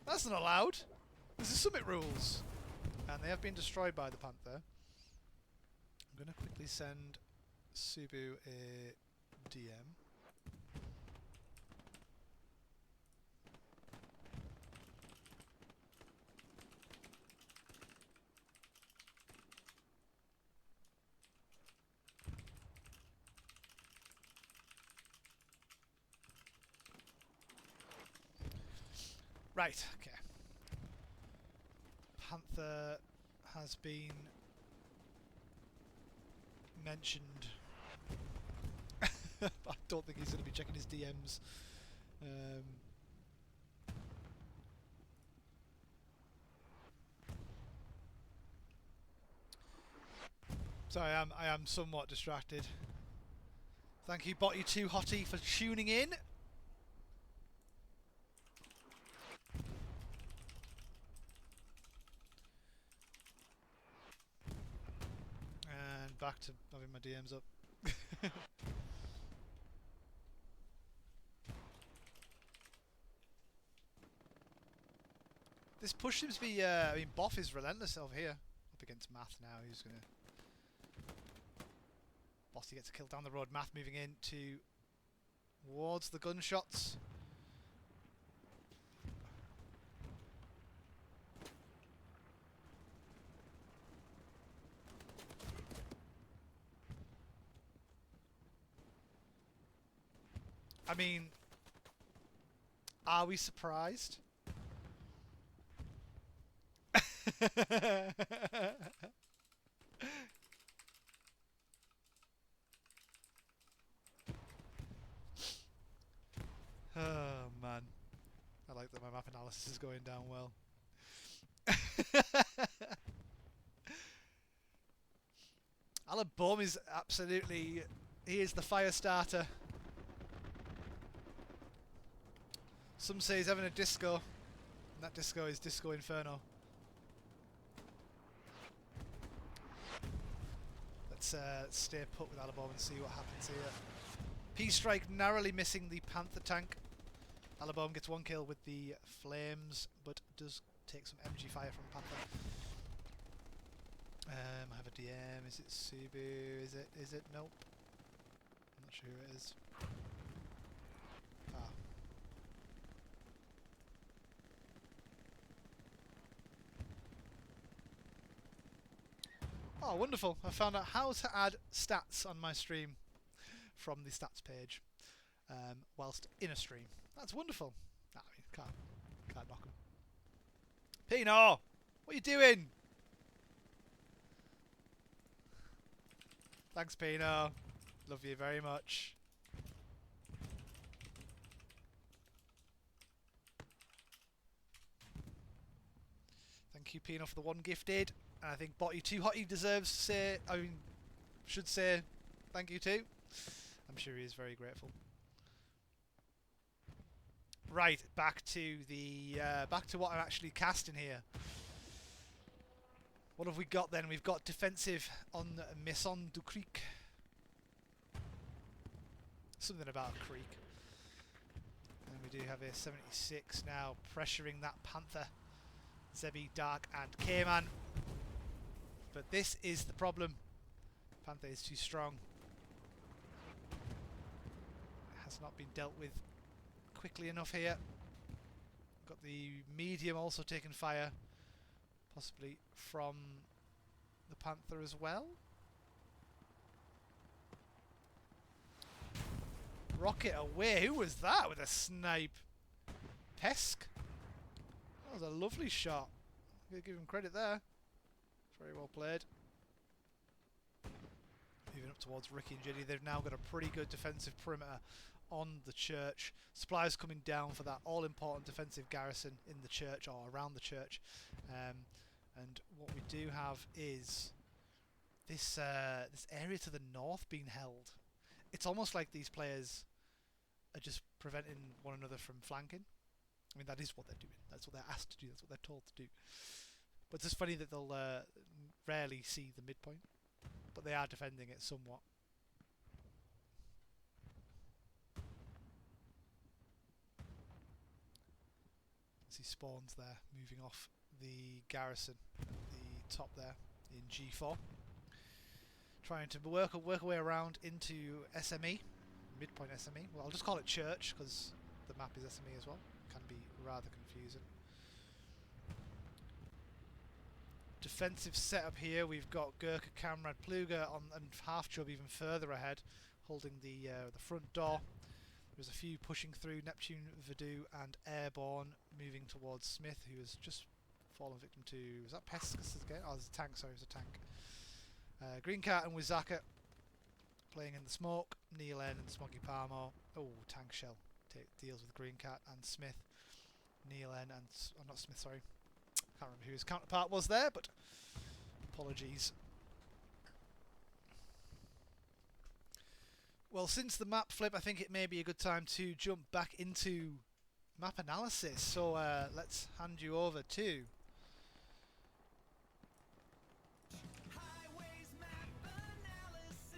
That's not allowed. This is Summit rules. And they have been destroyed by the Panther. I'm going to quickly send Subu a DM. Right, okay. Panther has been mentioned. I don't think he's going to be checking his DMs. So I am somewhat distracted. Thank you, Botty2Hotty, for tuning in. And back to having my DMs up. This push seems to be, I mean, Boff is relentless over here. Up against Math now, who's going to... Bossy gets a kill down the road. Math moving in towards the gunshots. I mean, are we surprised? Oh man, I like that my map analysis is going down well. Alan Bohm is absolutely, he is the fire starter. Some say he's having a disco, and that disco is Disco Inferno. Let's stay put with Alabom and see what happens here. P-Strike narrowly missing the Panther tank. Alabom gets 1 kill with the flames, but does take some MG fire from Panther. I have a DM. Is it Subu? Is it? Nope. I'm not sure who it is. Ah. Oh, wonderful. I found out how to add stats on my stream from the stats page whilst in a stream. That's wonderful. Nah, I mean, can't knock him. Pino! What are you doing? Thanks, Pino. Love you very much. Thank you, Pino, for the 1 gifted. And I think Botty2Hotty deserves to say, I mean, should say thank you too. I'm sure he is very grateful. Right, back to what I'm actually casting here. What have we got then? We've got defensive on Maison du Creek. Something about a creek. And we do have a 76 now pressuring that Panther. Zebi, Dark and K-Man. But this is the problem. Panther is too strong. It has not been dealt with quickly enough here. Got the medium also taking fire. Possibly from the Panther as well. Rocket away. Who was that with a snipe? Pesk? That was a lovely shot. I'm going to give him credit there. Very well played. Moving up towards Ricky and Jenny. They've now got a pretty good defensive perimeter on the church. Supplies coming down for that all-important defensive garrison in the church or around the church. And what we do have is this this area to the north being held. It's almost like these players are just preventing one another from flanking. I mean, that is what they're doing. That's what they're asked to do. That's what they're told to do. But it's just funny that they'll rarely see the midpoint. But they are defending it somewhat. See spawns there moving off the garrison at the top there in G4. Trying to work a way around into SME, midpoint SME. Well, I'll just call it church because the map is SME as well. Can be rather confusing. Defensive setup here. We've got Gurkha, Kamrad, Pluga on and Half Chub even further ahead, holding the front door. There's a few pushing through. Neptune, Voodoo, and Airborne moving towards Smith, who has just fallen victim to. Was that Pescus again? Oh, there's a tank. Sorry, it was a tank. Green Cat and Wizaka playing in the smoke. Neil N and Smoggy Palmo. Oh, Tank Shell deals with Green Cat and Smith. Neil N and not Smith. Sorry, can't remember who his counterpart was there, but apologies. Well, since the map flip, I think it may be a good time to jump back into map analysis. So let's hand you over to Highways map analysis.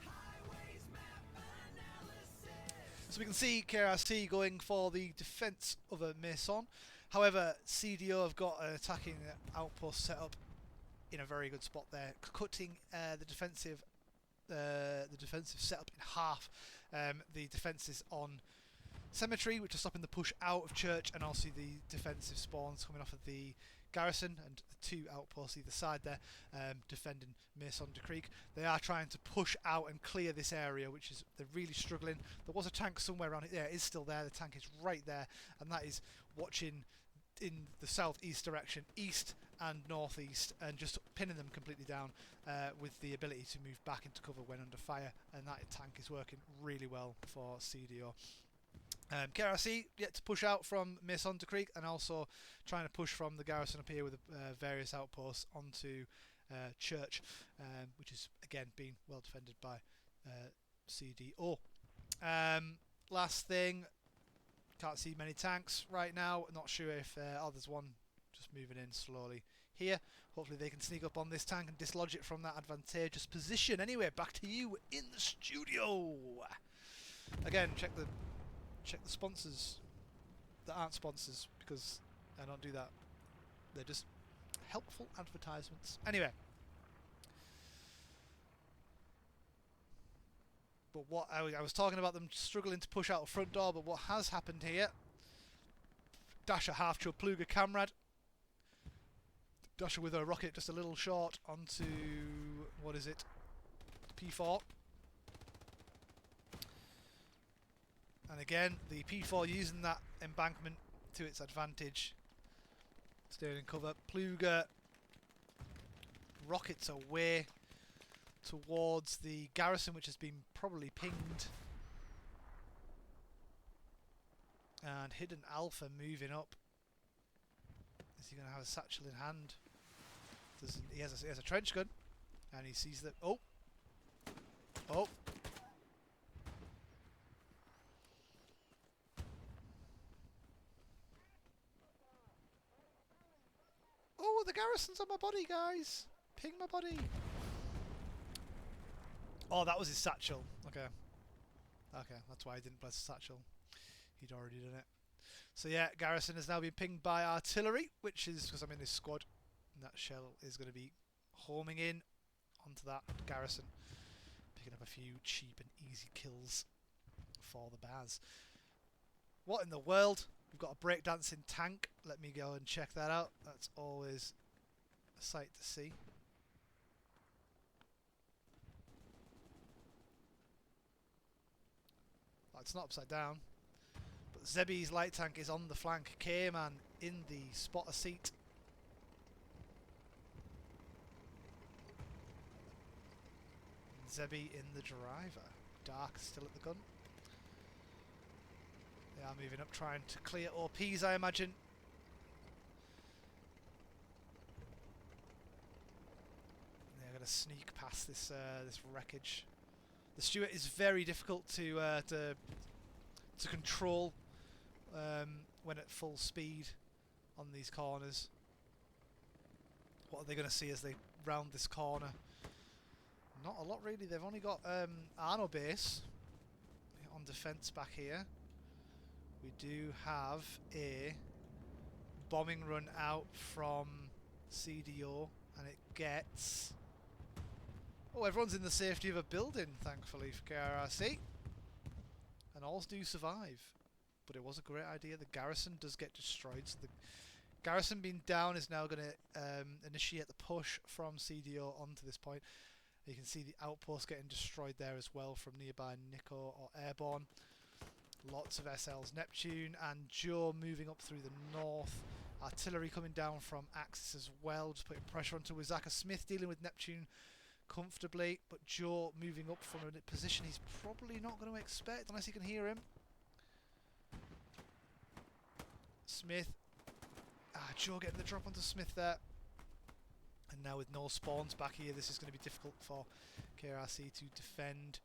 Highways map analysis. So we can see KRRC going for the defence of a Maison. However, CDO have got an attacking outpost set up in a very good spot there, cutting the defensive setup in half. The defences on Cemetery, which are stopping the push out of Church, and also the defensive spawns coming off of the garrison, and the two outposts either side there defending Maison du Creek. They are trying to push out and clear this area, which is they're really struggling. There was a tank somewhere around it. Yeah, it is still there. The tank is right there, and that is watching in the southeast direction, east and northeast, and just pinning them completely down with the ability to move back into cover when under fire, and that tank is working really well for CDO. KRRC yet to push out from Maison du Creek, and also trying to push from the garrison up here with various outposts onto Church, which is again being well defended by CDO. Last thing, can't see many tanks right now. Not sure if there's one just moving in slowly here. Hopefully they can sneak up on this tank and dislodge it from that advantageous position. Anyway, back to you in the studio. Again, check the sponsors that aren't sponsors, because I don't do that. They're just helpful advertisements. Anyway, but what I was talking about them struggling to push out the front door, but what has happened here? Dasher, Half Chub, Pluga, Kamrad. Dasher with a rocket just a little short onto, what is it? P4. And again, the P4 using that embankment to its advantage. Staying in cover. Pluga rockets away towards the garrison, which has been probably pinged. And Hidden Alpha moving up. Is he going to have a satchel in hand? He has a trench gun. And he sees that... Oh! garrison's on my body, guys. Ping my body. Oh, that was his satchel. Okay. Okay, that's why I didn't press the satchel. He'd already done it. So yeah, garrison has now been pinged by artillery, which is because I'm in this squad. And that shell is going to be homing in onto that garrison. Picking up a few cheap and easy kills for the Baz. What in the world? We've got a breakdancing tank. Let me go and check that out. That's always a sight to see. Oh, it's not upside down. But Zebi's light tank is on the flank. K-Man in the spotter seat. Zebi in the driver. Dark still at the gun. They are moving up, trying to clear OPs, I imagine. They're going to sneak past this this wreckage. The Stuart is very difficult to control when at full speed on these corners. What are they going to see as they round this corner? Not a lot really. They've only got Arno base on defence back here. We do have a bombing run out from CDO, and it gets... Oh, everyone's in the safety of a building, thankfully, for KRRC. And all do survive. But it was a great idea. The garrison does get destroyed. So the garrison being down is now going to initiate the push from CDO onto this point. You can see the outpost getting destroyed there as well from nearby Nico or Airborne. Lots of SLs. Neptune and Joe moving up through the north. Artillery coming down from Axis as well, just putting pressure onto Wizaka Smith, dealing with Neptune comfortably, but Joe moving up from a position he's probably not going to expect unless he can hear him. Smith. Joe getting the drop onto Smith there. And now with no spawns back here, this is going to be difficult for KRRC to defend.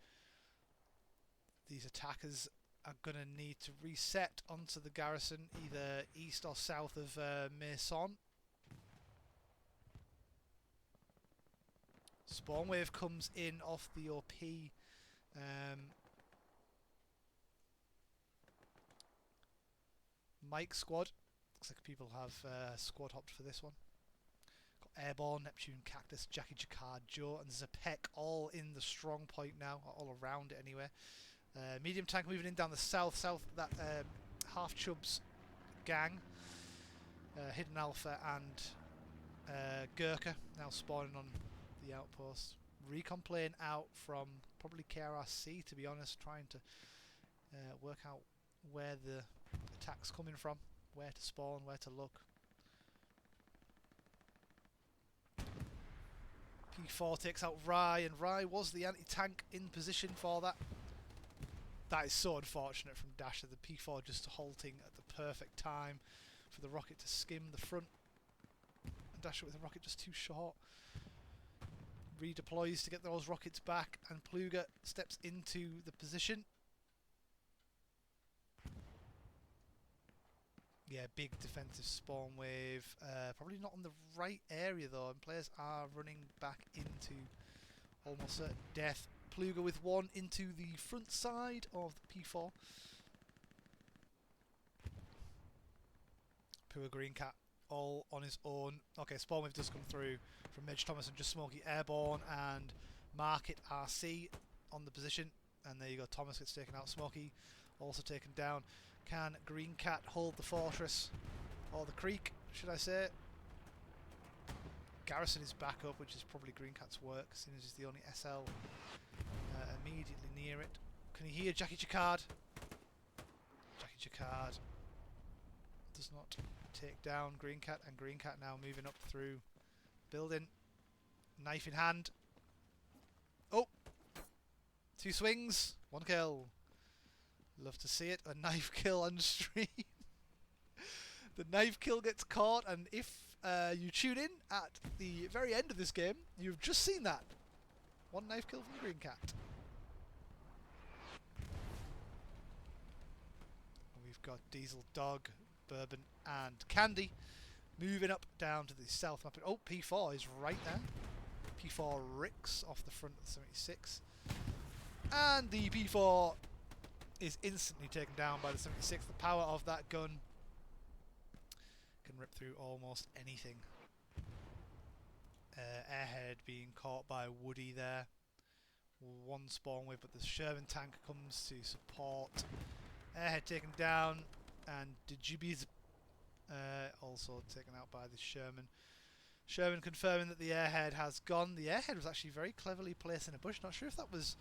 These attackers are going to need to reset onto the garrison, either east or south of Maison. Spawn wave comes in off the OP. Mike squad. Looks like people have squad hopped for this one. Got Airborne, Neptune, Cactus, Jackie Jacquard, Joe and Zapek all in the strong point now, all around it anyway. Medium tank moving in down the south, that Half Chubs gang. Hidden Alpha and Gurkha now spawning on the outpost. Recon plane out from probably KRRC, to be honest, trying to work out where the attack's coming from, where to spawn, where to look. P4 takes out Rye, and Rye was the anti-tank in position for that. That is so unfortunate from Dasher, the P4 just halting at the perfect time for the rocket to skim the front. And Dasher with the rocket just too short. Redeploys to get those rockets back, and Pluga steps into the position. Yeah, big defensive spawn wave. Probably not on the right area though, and players are running back into almost certain death. Pluga with one into the front side of the P4. Poor Green Cat all on his own. Okay, spawn wave does come through from Midge Thomas and Just Smoky Airborne, and Market RC on the position. And there you go, Thomas gets taken out. Smoky also taken down. Can Green Cat hold the fortress? Or the creek, should I say? Garrison is back up, which is probably Green Cat's work, seeing as he's the only SL immediately near it. Can you hear Jackie Jacquard? Jackie Jacquard does not take down Green Cat, and Green Cat now moving up through building. Knife in hand. Oh! 2 swings, 1 kill. Love to see it. A knife kill on stream. The knife kill gets caught, and if you tune in at the very end of this game, you've just seen that. 1 knife kill from Green Cat. We've got Diesel, Dog, Bourbon and Candy Moving up down to the south map. Oh, P4 is right there. P4 ricks off the front of the 76. And the P4 is instantly taken down by the 76. The power of that gun can rip through almost anything. Airhead being caught by Woody there. One spawn wave, but the Sherman tank comes to support. Airhead taken down, and Djibi's also taken out by the Sherman. Sherman confirming that the Airhead has gone. The Airhead was actually very cleverly placed in a bush. Not sure if that was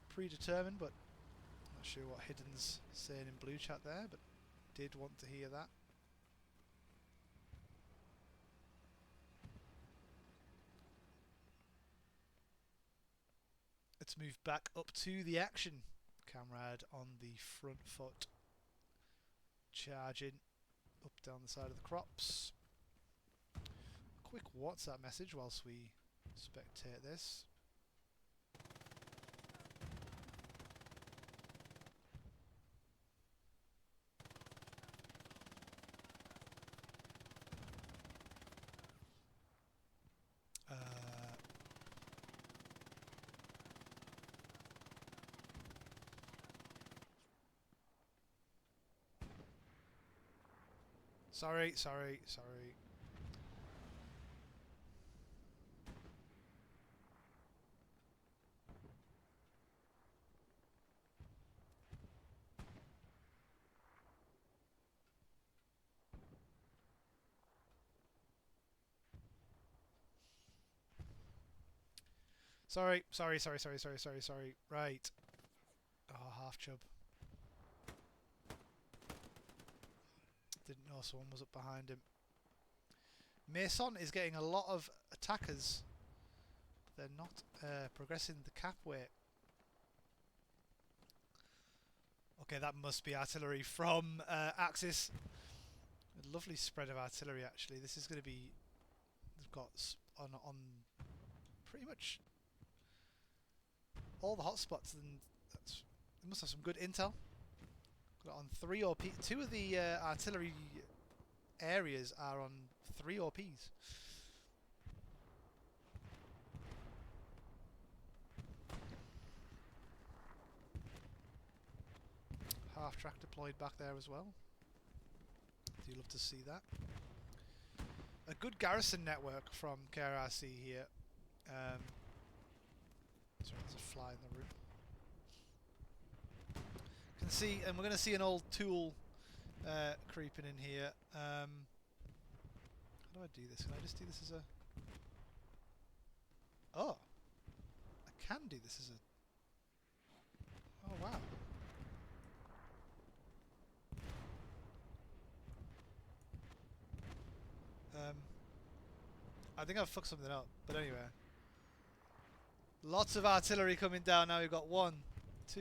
predetermined, but not sure what Hidden's saying in blue chat there, but did want to hear that. Let's move back up to the action. Camrad on the front foot, charging up down the side of the crops. Quick WhatsApp message whilst we spectate this. Sorry. Sorry. Right. Oh, half chub. Didn't know someone was up behind him. Mason is getting a lot of attackers. They're not progressing the cap weight. Okay, that must be artillery from Axis. A lovely spread of artillery, actually. This is going to be... They've got on pretty much all the hotspots, and they must have some good intel. Got on 3 OP. 2 of the artillery areas are on 3 OPs. Half track deployed back there as well. Do you love to see that? A good garrison network from KRRC here. Sorry, there's a fly in the room. Can see, and we're going to see an old tool creeping in here. How do I do this? Can I just do this as a... Oh! I can do this as a... Oh, wow. I think I've fucked something up, but anyway. Lots of artillery coming down now. We've got 1, 2.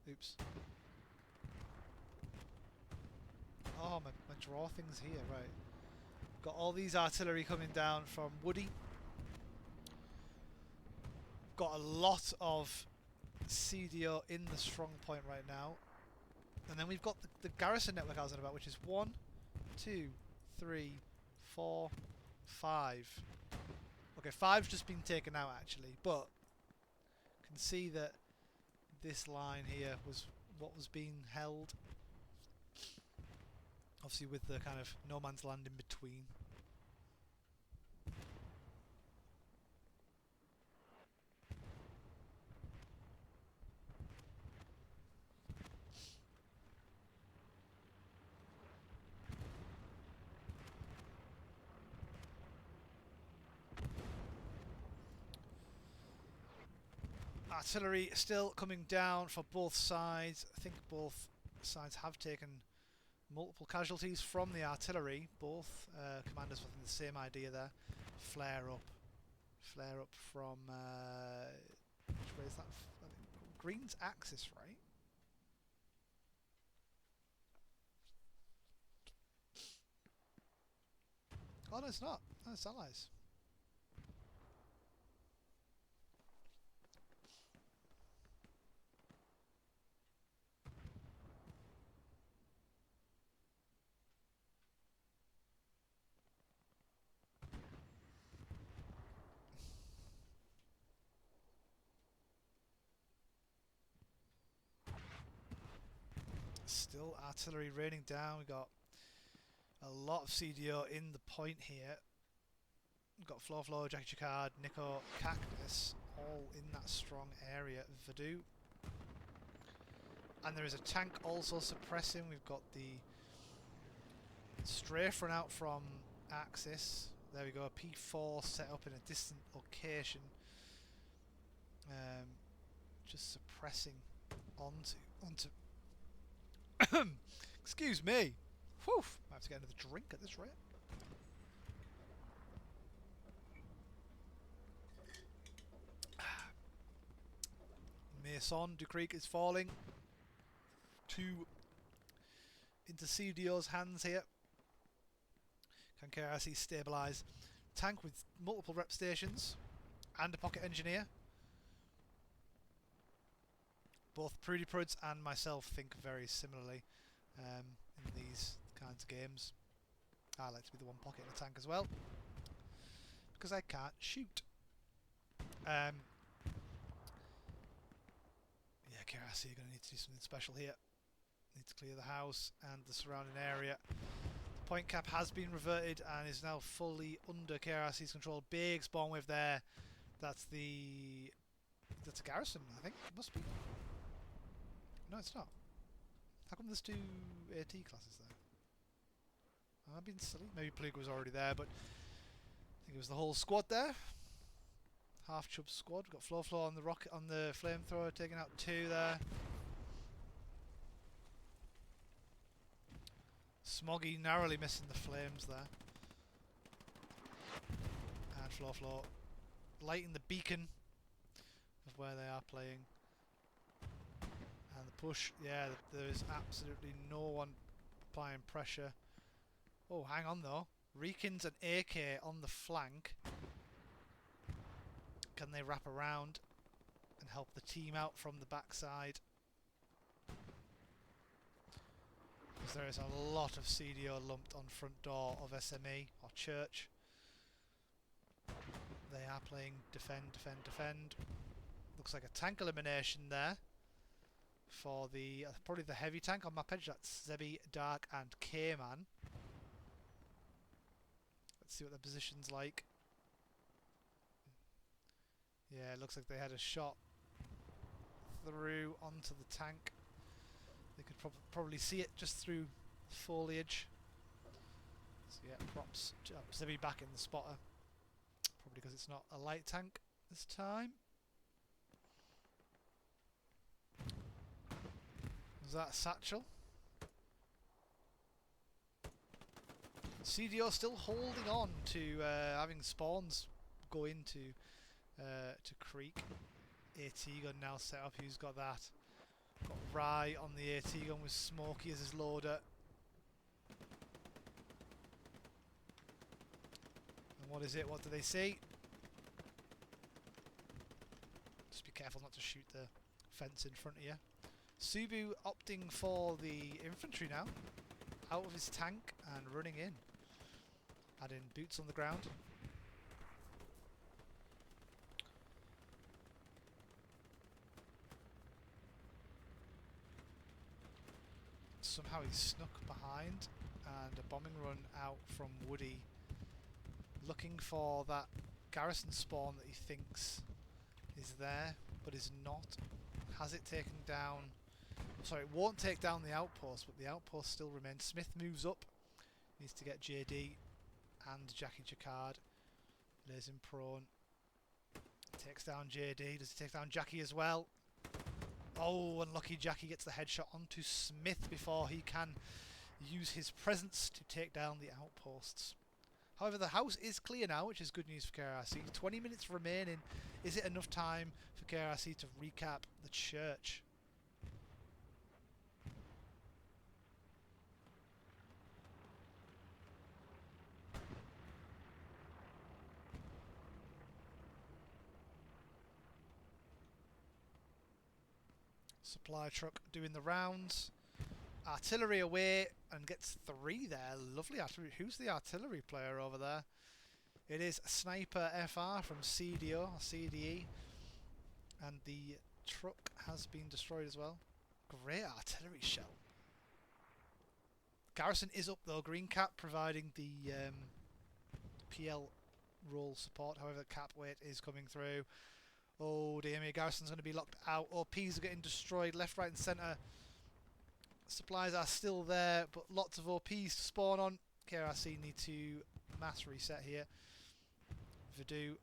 Oops. Oh, my draw thing's here, right. Got all these artillery coming down from Woody. Got a lot of CDO in the strong point right now. And then we've got the garrison network I was on about, which is 1, 2, 3, 4, 5. Okay, 5's just been taken out actually, but can see that this line here was what was being held. Obviously with the kind of no man's land in between. Artillery still coming down for both sides. I think both sides have taken multiple casualties from the artillery. Both commanders with the same idea there. Flare up from which way is that? Green's Axis, right? Oh no, it's not. No, it's Allies. Still artillery raining down. We've got a lot of CDO in the point here. We've got Flo, Jackie Chicard, Nico, Cactus, all in that strong area. Voodoo. And there is a tank also suppressing. We've got the strafe run out from Axis. There we go, a P4 set up in a distant location. Just suppressing onto excuse me. Whew, I have to get another drink at this rate. Mason, Ducreek is falling into CDO's hands here. Can KRRC stabilise? Tank with multiple rep stations and a pocket engineer. Both Prudy Pruds and myself think very similarly in these kinds of games. I like to be the one pocket in a tank as well, because I can't shoot. Yeah, KRRC are going to need to do something special here. Need to clear the house and the surrounding area. The point cap has been reverted and is now fully under KRRC's control. Big spawn wave there. That's a garrison, I think. It must be. No, it's not. How come there's 2 AT classes there? Am I being silly? Maybe Plug was already there, but I think it was the whole squad there. Half chub squad. We've got Flo on the rocket, on the flamethrower, taking out 2 there. Smoggy narrowly missing the flames there. And Flo lighting the beacon of where they are playing. And the push, yeah, there is absolutely no one applying pressure. Oh, hang on though. Reekins and AK on the flank. Can they wrap around and help the team out from the backside? Because there is a lot of CDO lumped on front door of SME or church. They are playing defend. Looks like a tank elimination there for the probably the heavy tank on map edge. That's Zebi, Dark and K-Man. Let's see what the position's like. Yeah, it looks like they had a shot through onto the tank. They could probably see it just through foliage. So yeah, props. Zebi back in the spotter. Probably because it's not a light tank this time. Was that a satchel? CDO still holding on to having spawns go into to Creek. AT gun now set up. Who's got that? Got Rye on the AT gun with Smokey as his loader. And what is it? What do they see? Just be careful not to shoot the fence in front of you. Subu opting for the infantry now. Out of his tank and running in. Adding boots on the ground. Somehow he snuck behind, and a bombing run out from Woody, looking for that garrison spawn that he thinks is there, but is not. Has it taken down? Sorry, it won't take down the outpost, but the outpost still remains. Smith moves up, needs to get JD and Jackie Jacquard. Lays him prone. Takes down JD. Does he take down Jackie as well? Oh, unlucky. Jackie gets the headshot onto Smith before he can use his presence to take down the outposts. However, the house is clear now, which is good news for KRRC. 20 minutes remaining. Is it enough time for KRRC to recap the church? Supply truck doing the rounds. Artillery away and gets 3 there. Lovely artillery. Who's the artillery player over there? It is Sniper FR from CDO or CDE. And the truck has been destroyed as well. Great artillery shell. Garrison is up though. Green Cap providing the PL role support. However, Cap weight is coming through. Oh dear me, Garrison's going to be locked out. OPs are getting destroyed left, right and centre. Supplies are still there, but lots of OPs to spawn on. KRRC need to mass reset here. Voodoo,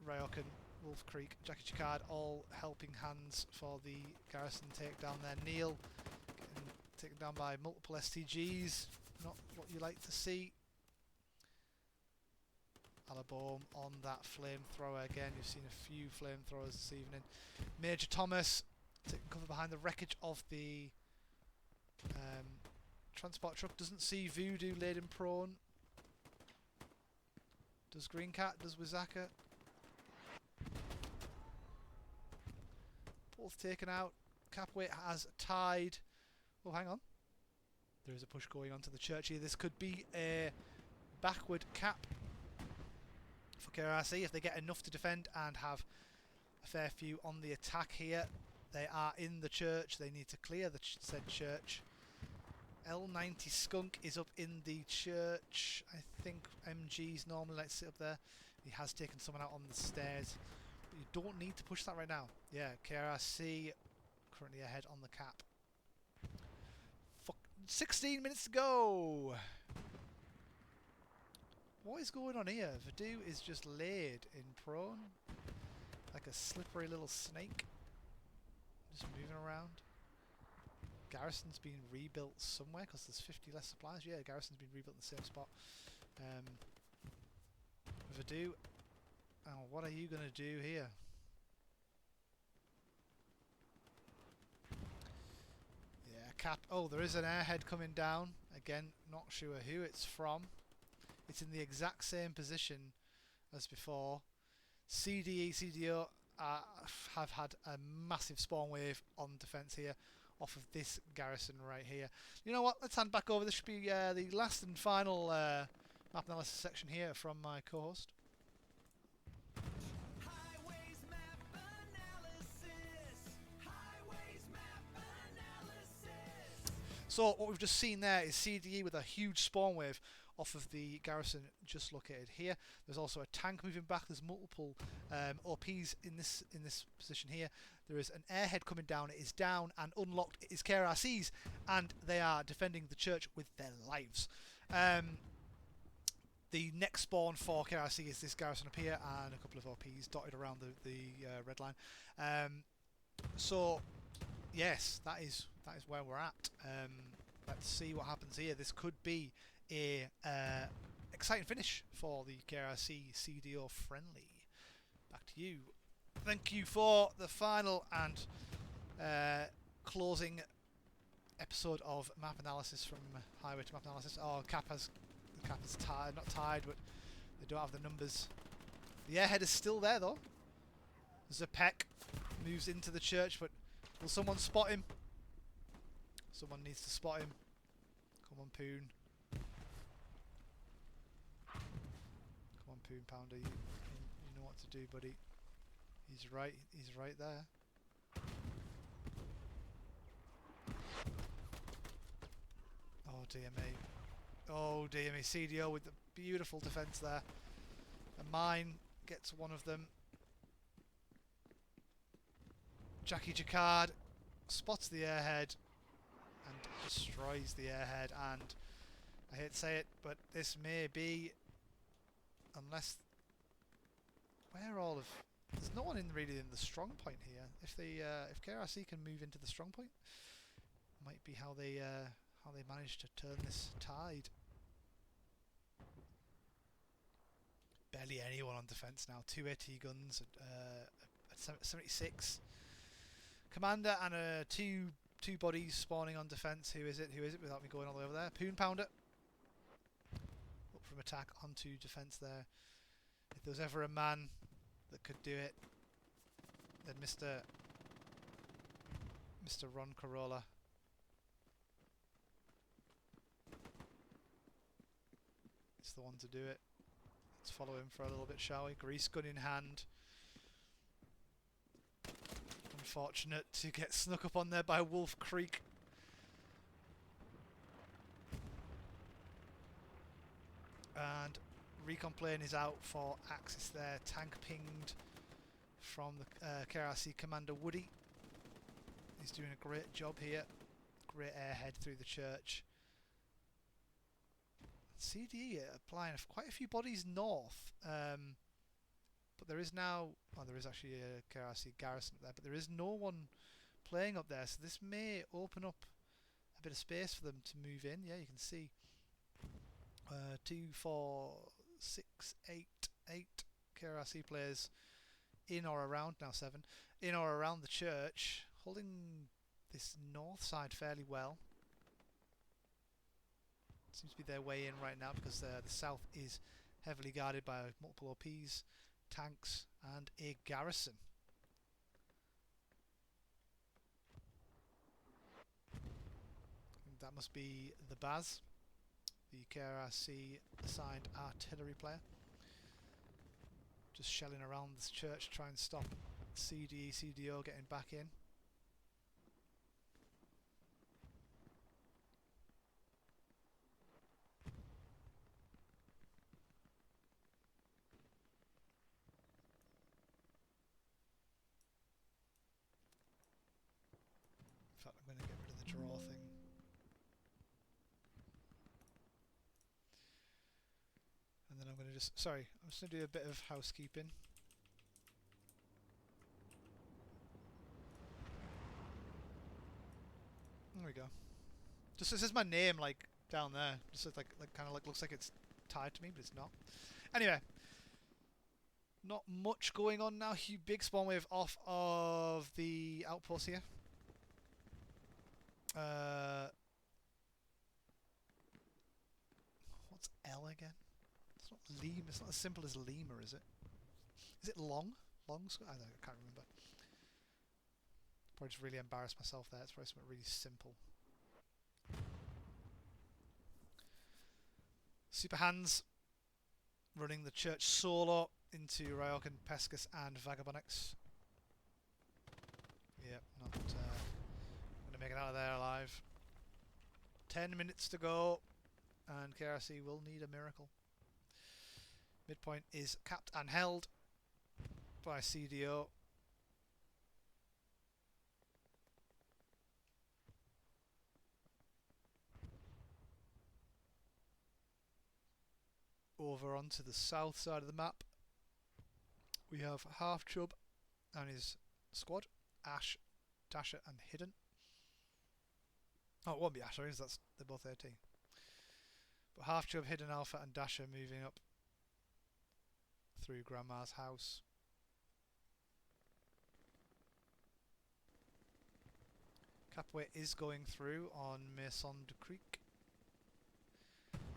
Ryokan, Wolf Creek, Jackie Chicard, all helping hands for the Garrison takedown there. Neil getting taken down by multiple STGs. Not what you like to see. Alabome on that flamethrower again. You've seen a few flamethrowers this evening. Major Thomas taking cover behind the wreckage of the transport truck. Doesn't see Voodoo laid in prone. Does Green Cat, does Wizaka. Both taken out. Capweight has tied. Oh, hang on. There is a push going on to the church here. This could be a backward cap for KRRC if they get enough to defend and have a fair few on the attack here. They are in the church. They need to clear the said church. L90 Skunk is up in the church. I think MG's normally like to sit up there. He has taken someone out on the stairs. But you don't need to push that right now. Yeah, KRRC currently ahead on the cap. 16 minutes to go. What is going on here? Voodoo is just laid in prone. Like a slippery little snake. Just moving around. Garrison's been rebuilt somewhere because there's 50 less supplies. Yeah, Garrison's been rebuilt in the same spot. Voodoo. Oh, what are you going to do here? Yeah, cap. Oh, there is an airhead coming down. Again, not sure who it's from. It's in the exact same position as before. CDE, CDO have had a massive spawn wave on defence here off of this garrison right here. You know what? Let's hand back over. This should be the last and final map analysis section here from my co-host. Highways map analysis. Highways map analysis. So what we've just seen there is CDE with a huge spawn wave off of the garrison just located here. There's also a tank moving back. There's multiple OPs in this position here. There is an airhead coming down. It is down and unlocked. It is KRRC's, and they are defending the church with their lives. The next spawn for KRRC is this garrison up here, and a couple of OPs dotted around the red line. So yes, that is where we're at. Let's see what happens here. This could be a exciting finish for the KRRC CDO friendly. Back to you. Thank you for the final and closing episode of map analysis from Highway to Map Analysis. Oh, the cap is tied, not tied, but they don't have the numbers. The airhead is still there though. Zepek moves into the church, but will someone spot him? Someone needs to spot him. Come on, Poon. Come on, Poon Pounder. You know what to do, buddy. He's right there. Oh dear me. Oh dear me. CDO with the beautiful defence there. A mine gets one of them. Jackie Jacquard spots the airhead and destroys the airhead, and I hate to say it, but this may be, unless where all of there's no one really in the strong point here. If KRRC can move into the strong point, might be how they manage to turn this tide. Barely anyone on defence now. 2 AT guns at 76. Commander and two bodies spawning on defence. Who is it? Without me going all the way over there. Poon Pounder. Up from attack onto defence there. If there was ever a man that could do it, then Mr. Ron Corolla. It's the one to do it. Let's follow him for a little bit, shall we? Grease gun in hand. Unfortunate to get snuck up on there by Wolf Creek. And recon plane is out for Axis there. Tank pinged from the KRRC commander Woody. He's doing a great job here. Great airhead through the church. CDE applying quite a few bodies north. But there is now... Oh, there is actually a KRRC garrison up there. But there is no one playing up there. So this may open up a bit of space for them to move in. Yeah, you can see. 2, 4, 6, 8 KRRC players in or around, now 7, in or around the church, holding this north side fairly well. Seems to be their way in right now because the south is heavily guarded by multiple OPs, tanks and a garrison. That must be the Baz, the KRRC assigned artillery player. Just shelling around this church to try and stop CDE, CDO getting back in. In fact, I'm going to get rid of the draw thing. And then I'm going to just... Sorry, I'm just going to do a bit of housekeeping. There we go. Just this is my name, like, down there. Just like kind of like looks like it's tied to me, but it's not. Anyway, not much going on now. Big spawn wave off of the outpost here. What's L again? It's not Lima. It's not as simple as Lima, is it? Is it long? Long? I don't know, I can't remember. Probably just really embarrassed myself there. It's probably something really simple. Super Hands running the church solo into Ryokan, Pescus and Vagabonix. Yep, not going to make it out of there alive. 10 minutes to go and KRC will need a miracle. Midpoint is capped and held by CDO. Over onto the south side of the map, we have Half Chub and his squad, Ash, Dasher and Hidden. Oh, it won't be Ash, sorry, they're both 18. But Half Chub, Hidden Alpha and Dasher moving up through Grandma's house. Capway is going through on Maison de Creek.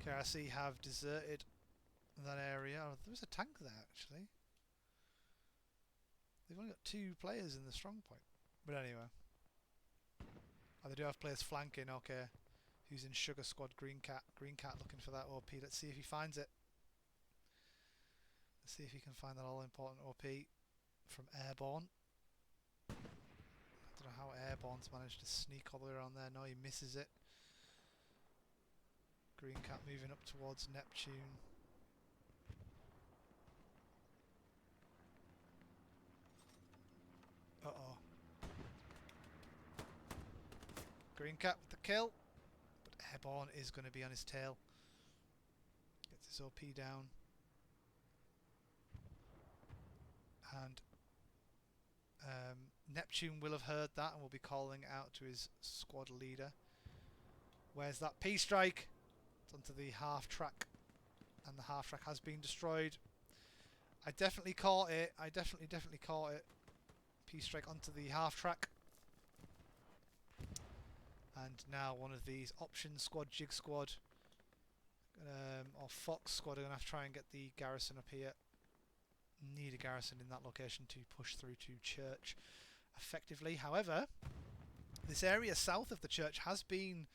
KRC have deserted that area. Oh, there was a tank there actually. They've only got 2 players in the strong point. But anyway. Oh, they do have players flanking, okay. Who's in Sugar Squad? Green Cat. Green Cat looking for that OP. Let's see if he finds it. Let's see if he can find that all important OP from Airborne. I don't know how Airborne's managed to sneak all the way around there. No, he misses it. Green Cat moving up towards Neptune. Uh-oh. Green Cat with the kill. But Airborne is going to be on his tail. Gets his OP down. And Neptune will have heard that and will be calling out to his squad leader. Where's that P-strike? It's onto the half track. And the half track has been destroyed. I definitely caught it. I definitely caught it. P-strike onto the half track. And now one of these option squad, Jig squad, or Fox squad are going to have to try and get the garrison up here. Need a garrison in that location to push through to church effectively. However, this area south of the church has been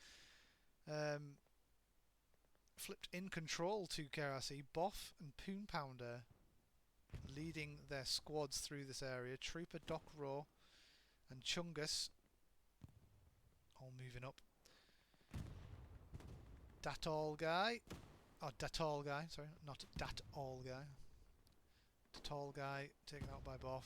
flipped in control to KRC. Boff and Poon Pounder leading their squads through this area. Trooper, Doc Row and Chungus all moving up. Datol guy Oh, that tall guy. Sorry, not that all guy. The tall guy taken out by Boff.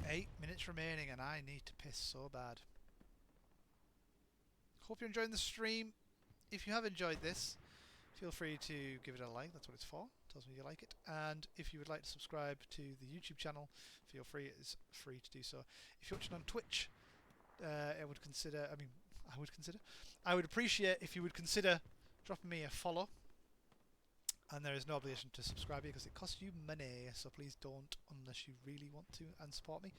8 minutes remaining and I need to piss so bad. Hope you're enjoying the stream. If you have enjoyed this, feel free to give it a like. That's what it's for. Tells me you like it. And if you would like to subscribe to the YouTube channel, feel free. It's free to do so. If you're watching on Twitch, I would appreciate if you would consider dropping me a follow. And there is no obligation to subscribe because it costs you money, so please don't unless you really want to and support me.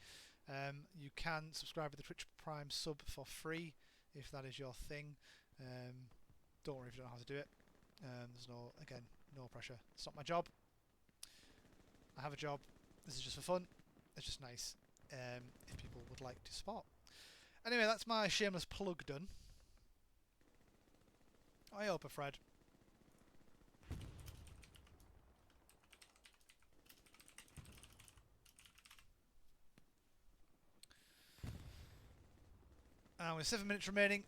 You can subscribe with the Twitch Prime sub for free if that is your thing. Don't worry if you don't know how to do it. There's no pressure. It's not my job. I have a job. This is just for fun. It's just nice if people would like to support. Anyway, that's my shameless plug done. I hope, Fred. And with 7 minutes remaining,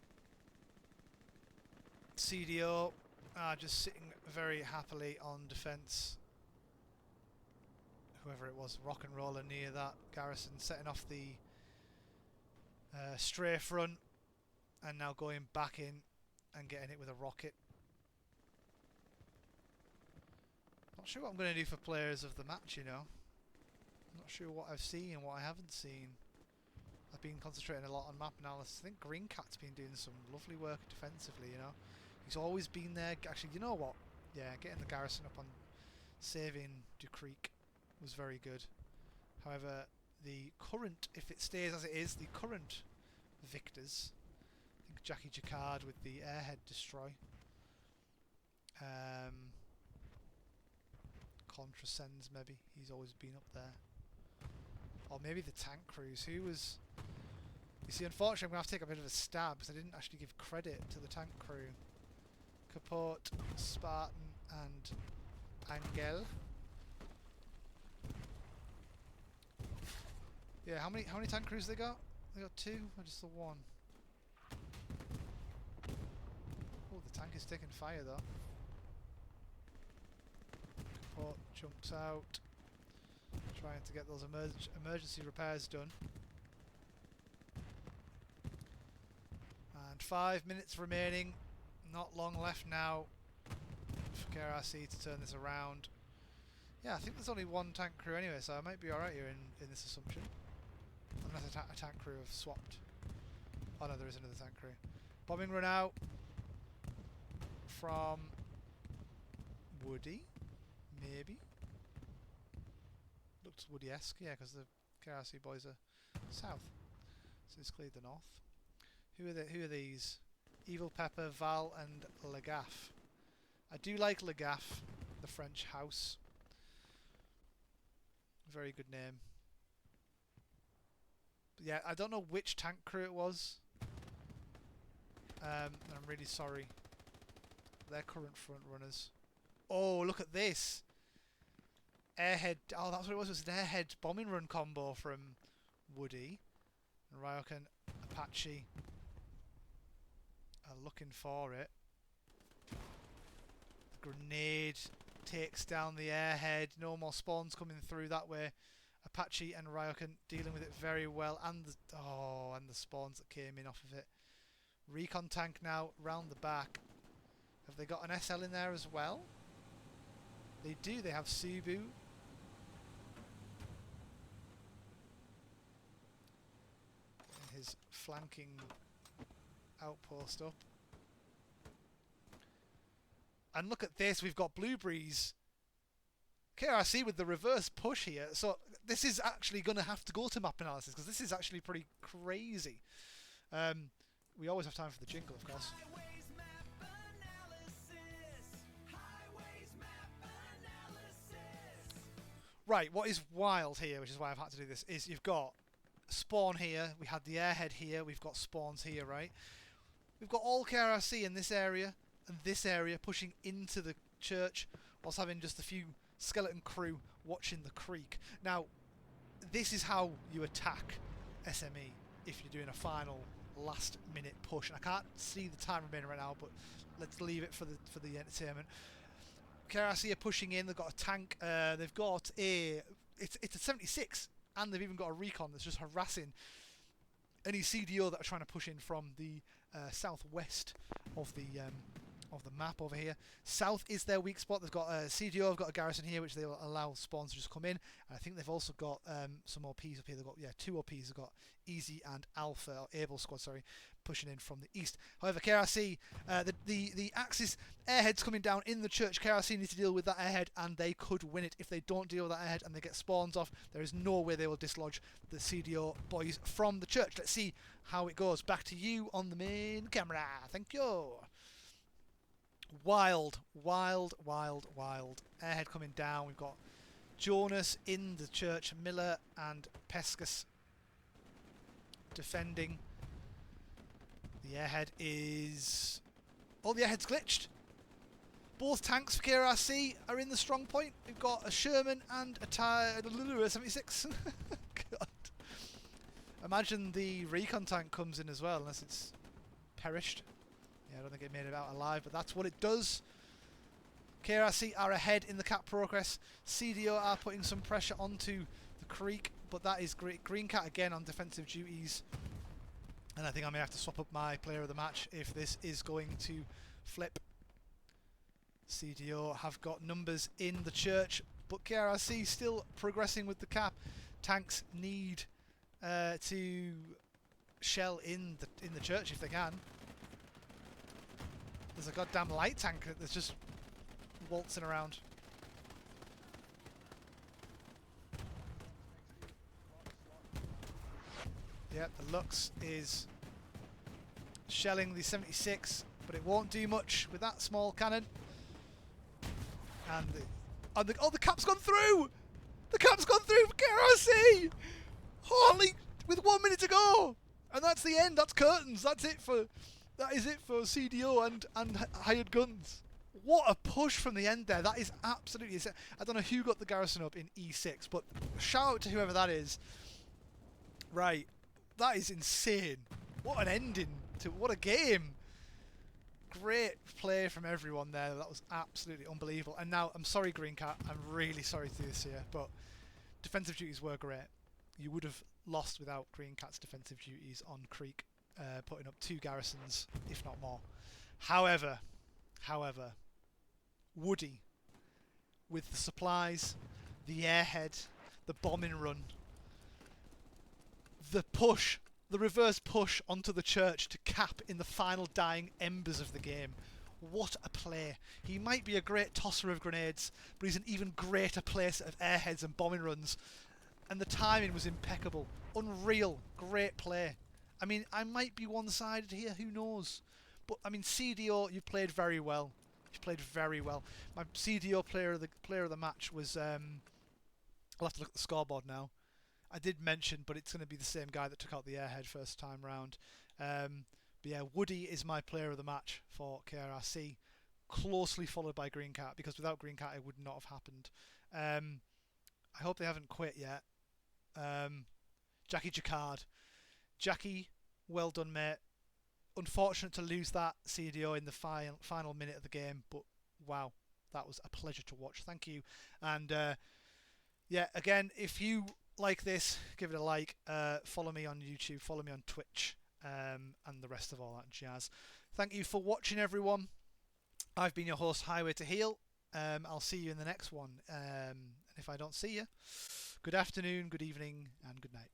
CDO are just sitting very happily on defence. Whoever it was, rock and roller near that garrison, setting off the strafe run, and now going back in and getting it with a rocket. Not sure what I'm going to do for players of the match, you know. Not sure what I've seen and what I haven't seen. I've been concentrating a lot on map analysis. I think Green Cat's been doing some lovely work defensively, you know. He's always been there. Actually, you know what? Yeah, getting the garrison up on saving Du Creek was very good. However, the current, if it stays as it is, the current victors, I think Jackie Jacquard with the airhead destroy. Contrascends maybe. He's always been up there. Or maybe the tank crews. Who was... You see, unfortunately, I'm going to have to take a bit of a stab because I didn't actually give credit to the tank crew. Capote, Spartan, and Angel. Yeah, how many tank crews they got? They got 2 or just the 1? Oh, the tank is taking fire though. Capote jumps out, trying to get those emergency repairs done. And 5 minutes remaining. Not long left now for KRRC to turn this around. Yeah, I think there's only 1 tank crew anyway, so I might be alright here in this assumption. Unless a tank crew have swapped. Oh no, there is another tank crew. Bombing run out from Woody, maybe. Looks Woody-esque, yeah, because the KRC boys are south. So it's cleared the north. Who are these? Evil Pepper, Val, and Lagaffe. I do like Lagaffe, the French house. Very good name. But yeah, I don't know which tank crew it was. And I'm really sorry. They're current front runners. Oh, look at this! Airhead. Oh, that's what it was. It was an airhead bombing run combo from Woody. And Ryokan, Apache are looking for it. The grenade takes down the airhead. No more spawns coming through that way. Apache and Ryokan dealing with it very well. And the spawns that came in off of it. Recon tank now round the back. Have they got an SL in there as well? They do. They have Subu. Getting his flanking outpost up. And look at this. We've got Blueberries. KRC with the reverse push here. So this is actually going to have to go to map analysis because this is actually pretty crazy. We always have time for the jingle, of course. Highways map analysis. Highways map analysis. Right, what is wild here, which is why I've had to do this, is you've got spawn here, we had the airhead here, we've got spawns here, right? We've got all KRRC in this area and this area pushing into the church whilst having just a few skeleton crew watching the creek. Now, this is how you attack SME if you're doing a final last minute push. And I can't see the time remaining right now, but let's leave it for the entertainment. KRRC are pushing in. They've got a tank. They've got it's a 76, and they've even got a recon that's just harassing any CDO that are trying to push in from the southwest of the map over here. South is their weak spot. They've got a CDO, have got a garrison here, which they will allow spawns to just come in. And I think they've also got some OPs up here. They've got, yeah, 2 OPs. They've got Easy and Alpha, or Able Squad, sorry, pushing in from the east. However, KRRC, the Axis airheads coming down in the church. KRRC need to deal with that airhead, and they could win it. If they don't deal with that airhead and they get spawns off, there is no way they will dislodge the CDO boys from the church. Let's see how it goes. Back to you on the main camera. Thank you. Wild, wild, wild, wild. Airhead coming down. We've got Jonas in the church, Miller and Pescas defending. The airhead is... Oh, the airhead's glitched. Both tanks for KRRC are in the strong point. We've got a Sherman and a 76. God. Imagine the recon tank comes in as well, unless it's perished. Yeah, I don't think it made it out alive, but that's what it does. KRRC are ahead in the cap progress. CDO are putting some pressure onto the creek, but that is great. Green Cat again on defensive duties. And I think I may have to swap up my player of the match if this is going to flip. CDO have got numbers in the church, but KRRC still progressing with the cap. Tanks need to shell in the church if they can. There's a goddamn light tank that's just waltzing around. Yep, the Lux is shelling the 76, but it won't do much with that small cannon. And the cap's gone through! The cap's gone through for KRRC! Holy, with 1 minute to go! And that's the end, that's curtains, that is it for CDO and hired guns. What a push from the end there. That is absolutely insane. I don't know who got the garrison up in E6, but shout out to whoever that is. Right. That is insane. What an ending to what a game. Great play from everyone there. That was absolutely unbelievable. And now, I'm sorry, Green Cat. I'm really sorry to do this here, but defensive duties were great. You would have lost without Green Cat's defensive duties on Creek, putting up 2 garrisons, if not more. However, Woody, with the supplies, the airhead, the bombing run, the push, the reverse push onto the church to cap in the final dying embers of the game. What a play. He might be a great tosser of grenades, but he's an even greater placer of airheads and bombing runs. And the timing was impeccable. Unreal. Great play. I mean, I might be one-sided here, who knows? But, I mean, CDO, you've played very well. You've played very well. My CDO player of the match was... I'll have to look at the scoreboard now. I did mention, but it's going to be the same guy that took out the airhead first time round. But yeah, Woody is my player of the match for KRRC. Closely followed by Green Cat, because without Green Cat it would not have happened. I hope they haven't quit yet. Jackie Jacquard. Jackie, well done, mate. Unfortunate to lose that CDO in the final minute of the game, but wow, that was a pleasure to watch. Thank you. And yeah, again, if you like this, give it a like. Follow me on YouTube, follow me on Twitch, and the rest of all that jazz. Thank you for watching, everyone. I've been your host, Highway to Heal. I'll see you in the next one. And if I don't see you, good afternoon, good evening, and good night.